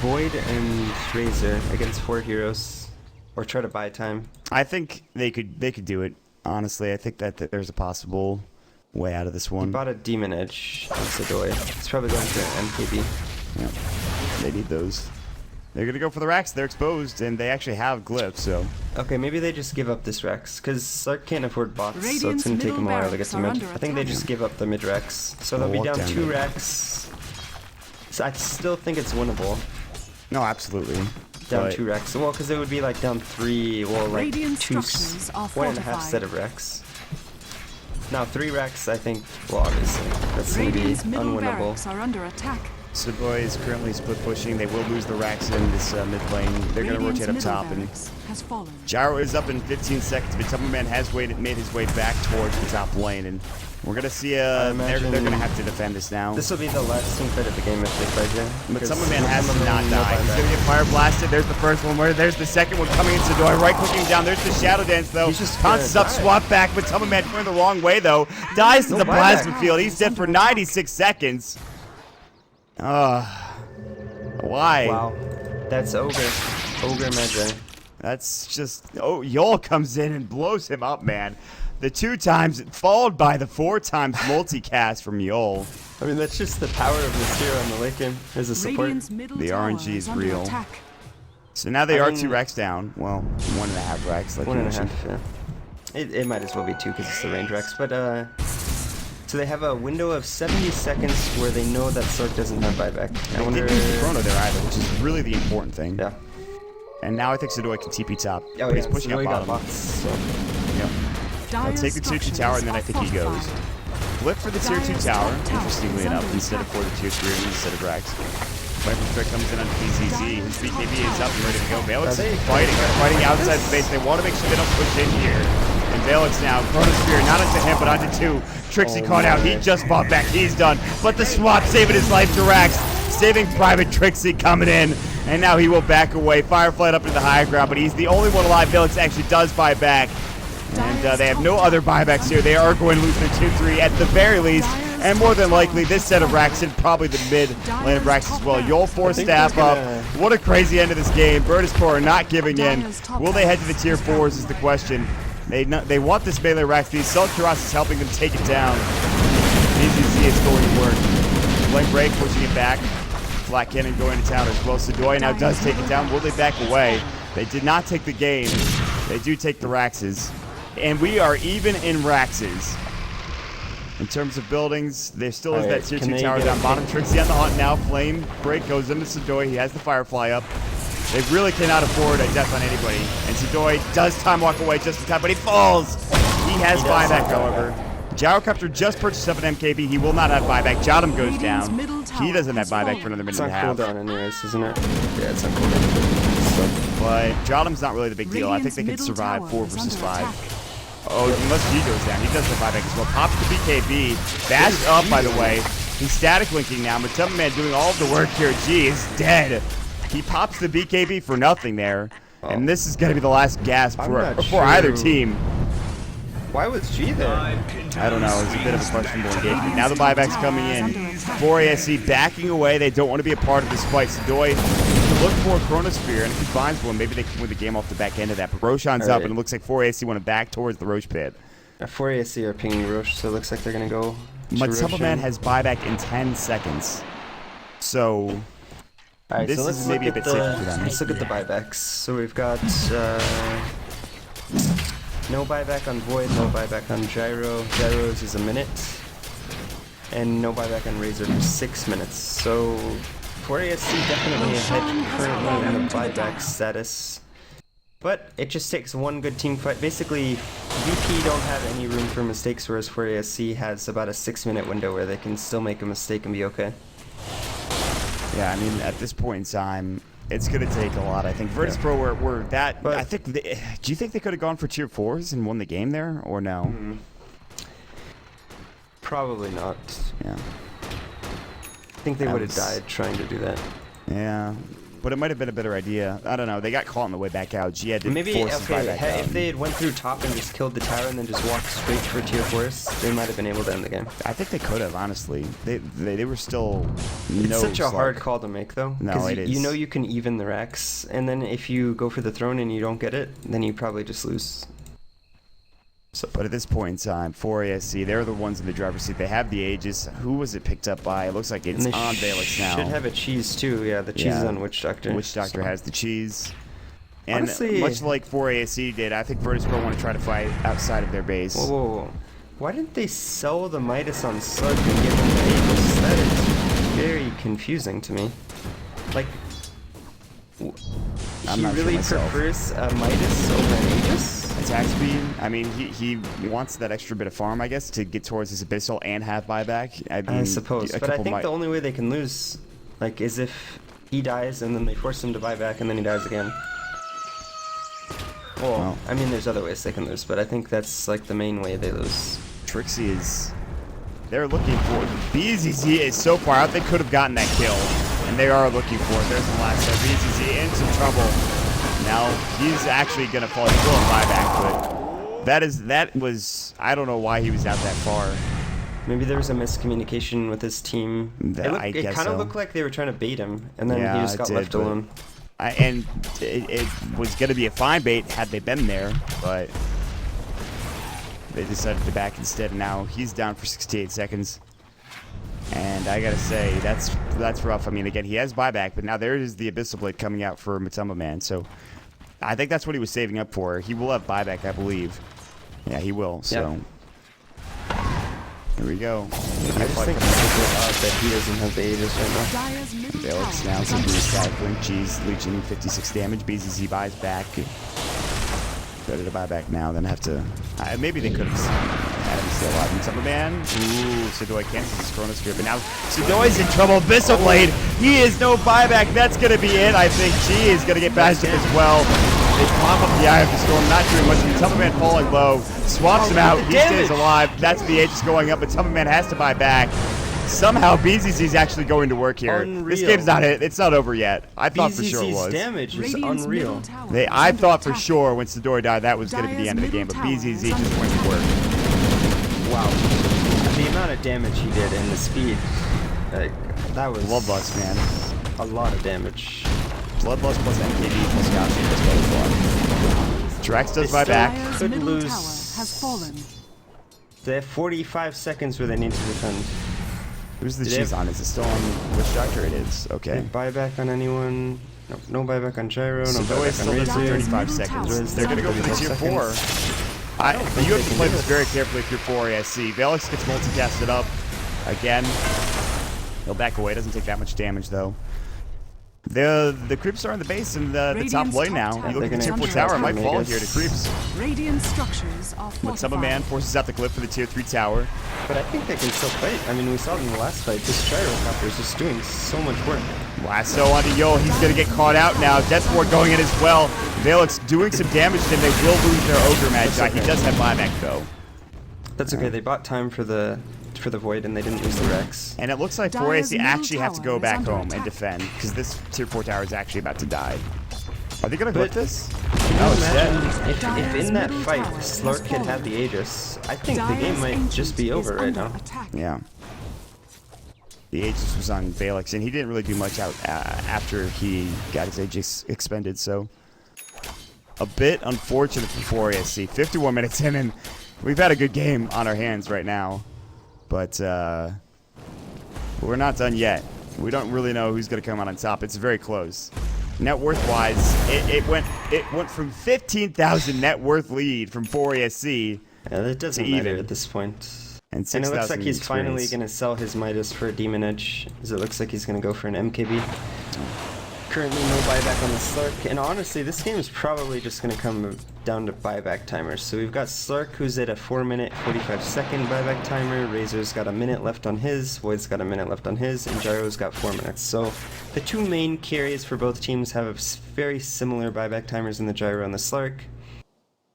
Void and Razor against 4 heroes. Or try to buy time. I think they could do it. Honestly, I think that there's a possible way out of this one. Bought a Demon Edge on Sedoy. It's probably going to MKB. Yeah. They need those. They're gonna go for the racks. They're exposed, and they actually have glyphs. So Okay, maybe they just give up this Rex, because Sark can't afford bots, so it's Radiant's going to take middle him a while to get barracks to are mid. under I think they attack. just give up the mid Rex. So they'll be Walk down down 2 mid. Rex. So I still think it's winnable. no, absolutely. Down But 2 Rex. Well, because it would be like down 3, well, like Radiant 2, structures are 1.5 fortified. set of Rex. Now 3 Rex, I think, well, obviously, that's going to be Radiant's middle unwinnable. barracks are under attack. Saboy is currently split pushing. They will lose the racks in this mid lane. They're gonna Radiant's rotate up middle top, and barracks has fallen. Gyro is up in 15 seconds. But Man has made his way back towards the top lane, and we're gonna see. They're imagine gonna have to defend this now. This will be the last team fight of the game if they fight you. But because Man has to not no die. He's buyback. gonna get fire blasted. There's the first one. There's the second one coming in. Sadoy right clicking down. There's the Shadow Dance though. He's just Pounces gonna up, die. swap back, but Man going the wrong way though. Dies to No the buyback. plasma field. He's dead for 96 seconds. Why? Wow. That's Ogre. Ogre Magi. That's just. Oh, Yol comes in and blows him up, man. The 2 times, followed by the 4 times multicast from Yol. I mean, that's just the power of this hero in the late game as a support. Radiant's middle The tower RNG is under real. attack. So now they I are mean- 2 racks down. Well, 1.5 racks, like you 1.5, mentioned. yeah. It might as well be 2 because it's the range Rex, but so they have a window of 70 seconds where they know that Sark doesn't have buyback. I They wonder. didn't use the chrono there either, which is really the important thing. Yeah. And now I think Sadoy can TP top. Oh, but yeah, he's pushing so up he got bottom. bots, so. Yep. I'll Dire's take the tier 2 structures tower, and then I are think he goes. fortified. Flip for the tier 2 Dire's tower, top tower interestingly is enough, under instead of attack. for the tier 3 instead of racks. Viper Strike comes in on PZZ. His BKB is up and ready to go. Velox is fighting outside space. They want to make sure they don't push in here. And Velox now, Chronosphere, not onto him, but onto 2. Trixie Oh caught out. He my. just bought back. He's done. But the swap saving his life to racks. Saving Private Trixie coming in. And now he will back away. Firefly up into the higher ground, but he's the only one alive. Velox actually does buy back. And they have no other buybacks here. They are going to lose their 2-3 at the very least. And more than likely, this set of racks in probably the mid lane of racks as well. Yol 4 think staff they're up. gonna- What a crazy end of this game. Virtus Pro are not giving in. Will they head to the tier 4s is the question. They want this melee racks. These Self Kuras is helping them take it down. BZZ is going to work. Blank Break pushing it back. Flat Cannon going to town as well. Sadoy now does take it down. Will they back away? They did not take the game. They do take the Raxes. And we are even in Raxes. In terms of buildings, there still is Alright, that tier can 2 they tower get down a bottom. pick? Trixie on the hunt now. Flame Break goes into Sadoy. He has the Firefly up. They really cannot afford a death on anybody. And Sadoy does time walk away just in time, but he falls. He has He does buyback, have however. Gyrocopter just purchased up an MKB. He will not have buyback. Jottam goes Radiant's down. middle tower he doesn't have has buyback fallen. for another It's minute on and a half. cooldown anyways, isn't it? Yeah, it's on cooldown. But Jotum's not really the big deal. I think they could Radiant's survive middle 4 tower is versus under 5. attack. Oh, unless G goes down. He does have buyback as well. Pops the BKB. Bashed up, by the way. He's static linking now. Matuma Man doing all of the work here. G is dead. He pops the BKB for nothing there. And this is going to be the last gasp I'm for not either sure. team. Why was G there? I don't know. It's a bit of a questionable engagement. Now the buyback's coming in. 4ASC backing away. They don't want to be a part of this fight. Sadoy look for a Chronosphere, and if he finds one, maybe they can win the game off the back end of that. But Roshan's up, and it looks like 4ASC want to back towards the Roche pit. 4ASC are pinging Roche, so it looks like they're going to go to Matuma Man Roshan. has buyback in 10 seconds. So Alright, this so is maybe a bit safer for them. Let's look at the buybacks. So we've got no buyback on Void, no buyback on Gyro. Gyro's is a minute. And no buyback on Razor for 6 minutes. So 4ASC definitely ahead currently in the buyback status. But it just takes one good team fight. Basically, VP don't have any room for mistakes, whereas 4ASC has about a 6-minute window where they can still make a mistake and be okay. Yeah, I mean, at this point in time, it's going to take a lot. I think Virtus Pro were that. But- I think. Do you think they could have gone for tier 4s and won the game there, or no? Probably not. Yeah. I think they That would have was- died trying to do that. Yeah. But it might have been a better idea. I don't know. They got caught on the way back out. G had to Maybe, force his okay, buyback out. if they had went through top and just killed the tower and then just walked straight for tier 4s, they might have been able to end the game. I think they could have, honestly. They were still It's such a slug. hard call to make, though. No, 'cause it you is. know you can even the racks, and then if you go for the throne and you don't get it, then you probably just lose. So, but at this point in time, 4ASC, they're the ones in the driver's seat. They have the Aegis. Who was it picked up by? It looks like it's And they on Valix now. should have a cheese, too. Yeah, the cheese is on Witch Doctor. Witch Doctor so. has the cheese. And Honestly- much like 4ASC did, I think Virtus Pro want to try to fight outside of their base. Whoa, whoa, whoa. Why didn't they sell the Midas on Slug and give him the Aegis? That is very confusing to me. Like, I'm he not sure really myself. prefers a Midas over an Aegis? Attack speed. I mean, he wants that extra bit of farm, I guess, to get towards his Abyssal and have buyback. I mean, suppose. a But I couple think might- the only way they can lose, like, is if he dies and then they force him to buy back and then he dies again. Well, I mean, there's other ways they can lose, but I think that's, like, the main way they lose. Trixie is... They're looking for it. BZZ is so far out, they could have gotten that kill. And they are looking for it. There's the last set. BZZ in some trouble. Now, he's actually going to fall. He's still a buyback, but that was... I don't know why he was out that far. Maybe there was a miscommunication with his team. I It guess kind of so. looked like they were trying to bait him, and then Yeah, he just it got did, left but- alone. And it was going to be a fine bait had they been there, but they decided to back instead. And now he's down for 68 seconds. And I got to say, that's rough. I mean, again, he has buyback, but now there is the Abyssal Blade coming out for Matuma Man. So I think that's what he was saving up for. He will have buyback, I believe. Yeah, he will. So here we go. I just think it's a bit odd that he doesn't have the Aegis right now. Dire's middle Valix tower now is taking under the attack. static blink. G's leeching 56 damage. BZZ buys back. Better to buy back now than have to. Maybe they could have had him stay alive. And Summerman. Ooh, Sadoy cancels his Chronosphere. But now Sadoy's in trouble. Abyssal Blade. He is no buyback. That's going to be it. I think G is going to get bashed up as well. They pop up the Eye of the Storm. Not doing much. Summerman falling low. Swaps him out. He stays alive. That's the Aegis going up. But Summerman has to buy back. Somehow BZZ is actually going to work here. Unreal. This game's not it. It's not over yet. I thought for sure it BZZ's was. damage is Radiant's unreal. middle tower I is under thought for attack. sure when Sidori died that was going to be the end of the game, but BZZ just went to work. Wow. The amount of damage he did and the speed, like, that was Bloodlust, man. a lot of damage. Bloodlust plus NKD plus Gaussian plus Butterfly. Drax does buy back. Dire's Could middle lose- tower has fallen. They have 45 seconds where they need to defend. Who's the Did they cheese have- on? Is it still on Witch Doctor? It is. Okay. Buyback on anyone? No buyback on Gyro, no Sidori buyback still on does for Razor. 35 Middle seconds. tower They're going to go for the tier 4. 35 You think have they to can play do this it. very carefully if you're 4ASC. Valix gets multicasted up again. He'll back away. Doesn't take that much damage, though. The creeps are in the base in the top lane now. You look at the tier 4 tower, it might fall here to creeps. Radiant structures are Matsama Man forces out the clip for the tier 3 tower. But I think they can still fight. I mean, we saw it in the last fight. This gyrocopter is just doing so much work. Lasso onto Yo. He's going to get caught out now. Death Ward going in as well. Valix doing some damage to him. They will lose their Ogre Magi. He does have buyback though. That's okay. They bought time for the Void and they didn't use the Rex. And it looks like 4AC actually have to go back home and defend because this tier 4 tower is actually about to die. Are they going to clip this? No, it's dead. If in that fight Slurk had had the Aegis, I think the game might just be over right now. Yeah. The Aegis was on Valix, and he didn't really do much out after he got his Aegis expended, so a bit unfortunate for 4AC. 51 minutes in, and we've had a good game on our hands right now, but we're not done yet. We don't really know who's going to come out on top. It's very close. Net worth-wise, it went from 15,000 net worth lead from 4ASC. Yeah, that doesn't matter at this point. And it looks like he's finally going to sell his Midas for a Demon Edge, as it looks like he's going to go for an MKB. Currently no buyback on the Slurk, and honestly this game is probably just going to come down to buyback timers. So we've got Slurk who's at a 4-minute 45-second buyback timer, Razor's got a minute left on his, Void's got a minute left on his, and Gyro's got 4 minutes. So the two main carries for both teams have very similar buyback timers in the Gyro and the Slurk.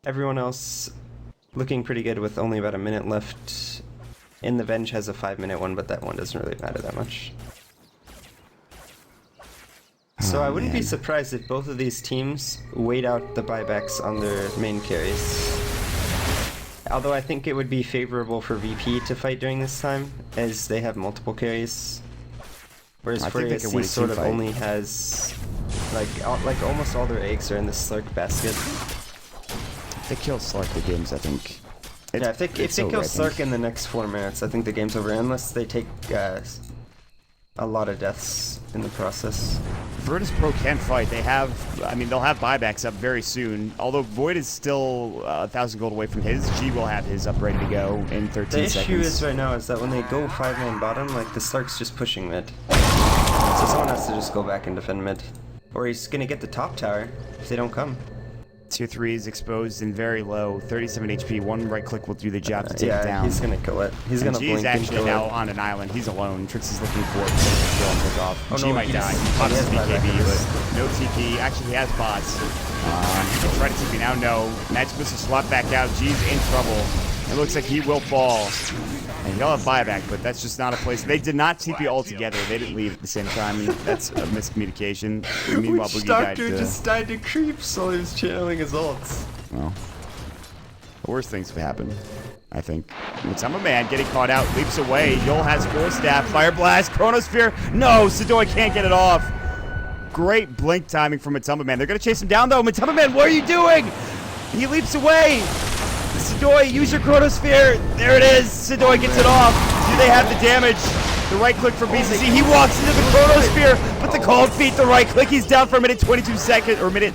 Everyone else looking pretty good with only about a minute left. And the Venge has a 5-minute one, but that one doesn't really matter that much. So I wouldn't be surprised if both of these teams wait out the buybacks on their main carries. Although I think it would be favorable for VP to fight during this time, as they have multiple carries. Whereas 4ASC sort of only has, like almost all their eggs are in the Slurk basket. If they kill Slurk, the game's, I think... Yeah, if they kill Slurk in the next 4 minutes, I think the game's over, unless they take a lot of deaths in the process. Virtus Pro can fight. They have, I mean, they'll have buybacks up very soon. Although Void is still 1,000 gold away from his, G will have his up ready to go in 13 seconds. The issue is right now is that when they go 5-man bottom, like the Slurk's just pushing mid. So someone has to just go back and defend mid. Or he's gonna get the top tower if they don't come. Tier 3 is exposed and very low. 37 HP. One right click will do the job to take it down. Yeah, he's gonna kill it. He's gonna blink and actually kill now it. on an island. He's alone. Trix is looking for it to kill and pick off. Oh, G no, might die. He he pops has his BKB, buyback. but no TP. Actually, he has bots. He can try to TP now. No. Magic's supposed to swap back out. G's in trouble. It looks like he will fall. And he'll have buyback, but that's just not a place. They did not TP all together. They didn't leave at the same time, and that's a miscommunication. Meanwhile, Boogie died to... just died to creeps while he was channeling his ults. Well, the worst things have happened, I think. Matsama Man getting caught out, leaps away. Yol has full staff, Fire Blast, Chronosphere. No, Sidoi can't get it off. Great blink timing from Matsama Man. They're going to chase him down, though. Matsama Man, what are you doing? He leaps away. Sidoi, use your Chronosphere. There it is. Sidoi gets it off. Do they have the damage? The right click from BCC. He walks into the Chronosphere, but the cold feet, the right click. He's down for a minute 22 seconds, or a minute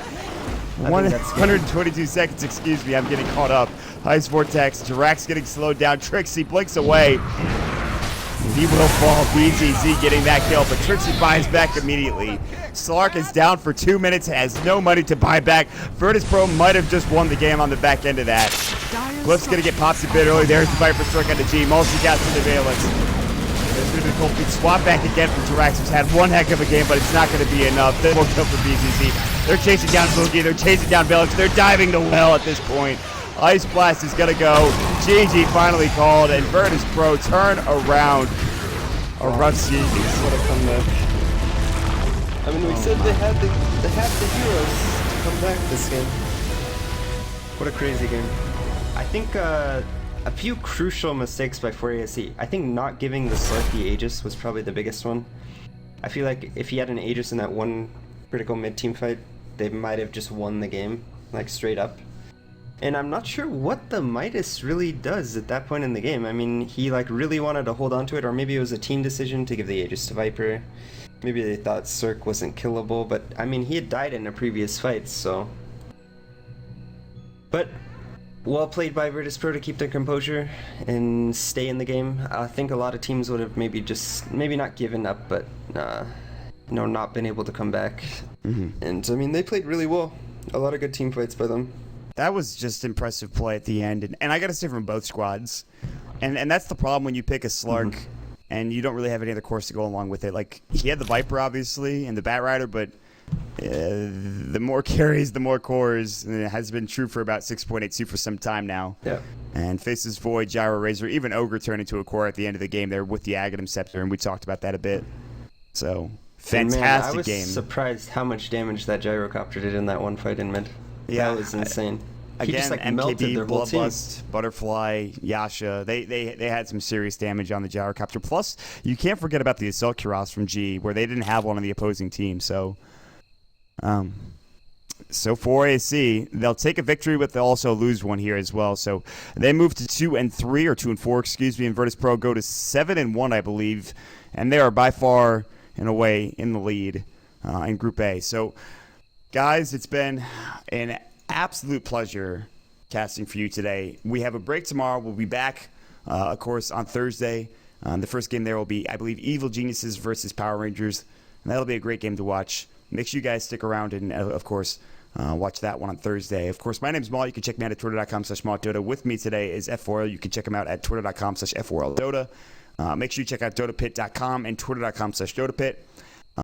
122 seconds, excuse me. I'm getting caught up. Ice Vortex. Jirax getting slowed down. Trixie blinks away. He will fall. BZZ getting that kill, but Trixie buys back immediately. Slark is down for 2 minutes, has no money to buy back. Virtus Pro might have just won the game on the back end of that. Cliff's going to get popped a bit early. There's the Viper Strike on the G. Multicast to the Valence. There's going to be cold feet. Swap back again from Jirax, who's had one heck of a game, but it's not going to be enough. Then we'll kill for BZZ. They're chasing down Boogie. They're chasing down Valence. They're diving the well at this point. Ice Blast is going to go. GG finally called, and Virtus Pro turn around. A rough season. What a comeback. I mean, we said they had the heroes to come back this game. What a crazy game. I think a few crucial mistakes by 4ASC. I think not giving the Slurk the Aegis was probably the biggest one. I feel like if he had an Aegis in that one critical mid-team fight, they might have just won the game, like straight up. And I'm not sure what the Midas really does at that point in the game. I mean, he like really wanted to hold on to it, or maybe it was a team decision to give the Aegis to Viper. Maybe they thought Cirque wasn't killable, but I mean, he had died in a previous fight, so... But, well played by Virtus Pro to keep their composure and stay in the game. I think a lot of teams would have maybe not given up, but not been able to come back. And I mean, they played really well. A lot of good team fights by them. That was just impressive play at the end, and I got to say from both squads, and that's the problem when you pick a Slark and you don't really have any other course to go along with it. Like, he had the Viper obviously and the Bat Rider, but the more carries, the more cores, and it has been true for about 6.82 for some time now. Yeah. And Faces Void, Gyro Razor, even Ogre turned into a core at the end of the game there with the Aghanim Scepter, and we talked about that a bit. So, fantastic game. I was surprised how much damage that gyrocopter did in that one fight in mid. Yeah, that was insane. He just melted their whole team. Bloodlust, Butterfly, Yasha, they had some serious damage on the gyrocopter. Plus, you can't forget about the Assault Cuirass from G, where they didn't have one on the opposing team. So for AC, they'll take a victory, but they'll also lose one here as well. So they move to 2-3, or 2-4, excuse me, and Virtus Pro go to 7-1, I believe, and they are by far, in a way, in the lead in Group A. So, guys, it's been an absolute pleasure casting for you today. We have a break tomorrow. We'll be back, of course, on Thursday. The first game there will be, I believe, Evil Geniuses versus Power Rangers, and that'll be a great game to watch. Make sure you guys stick around and, of course, watch that one on Thursday. Of course, my name's Maul. You can check me out at twitter.com/MaulDota. With me today is F4L. You can check him out at twitter.com/F4LDota. Make sure you check out DotaPit.com and twitter.com/DotaPit.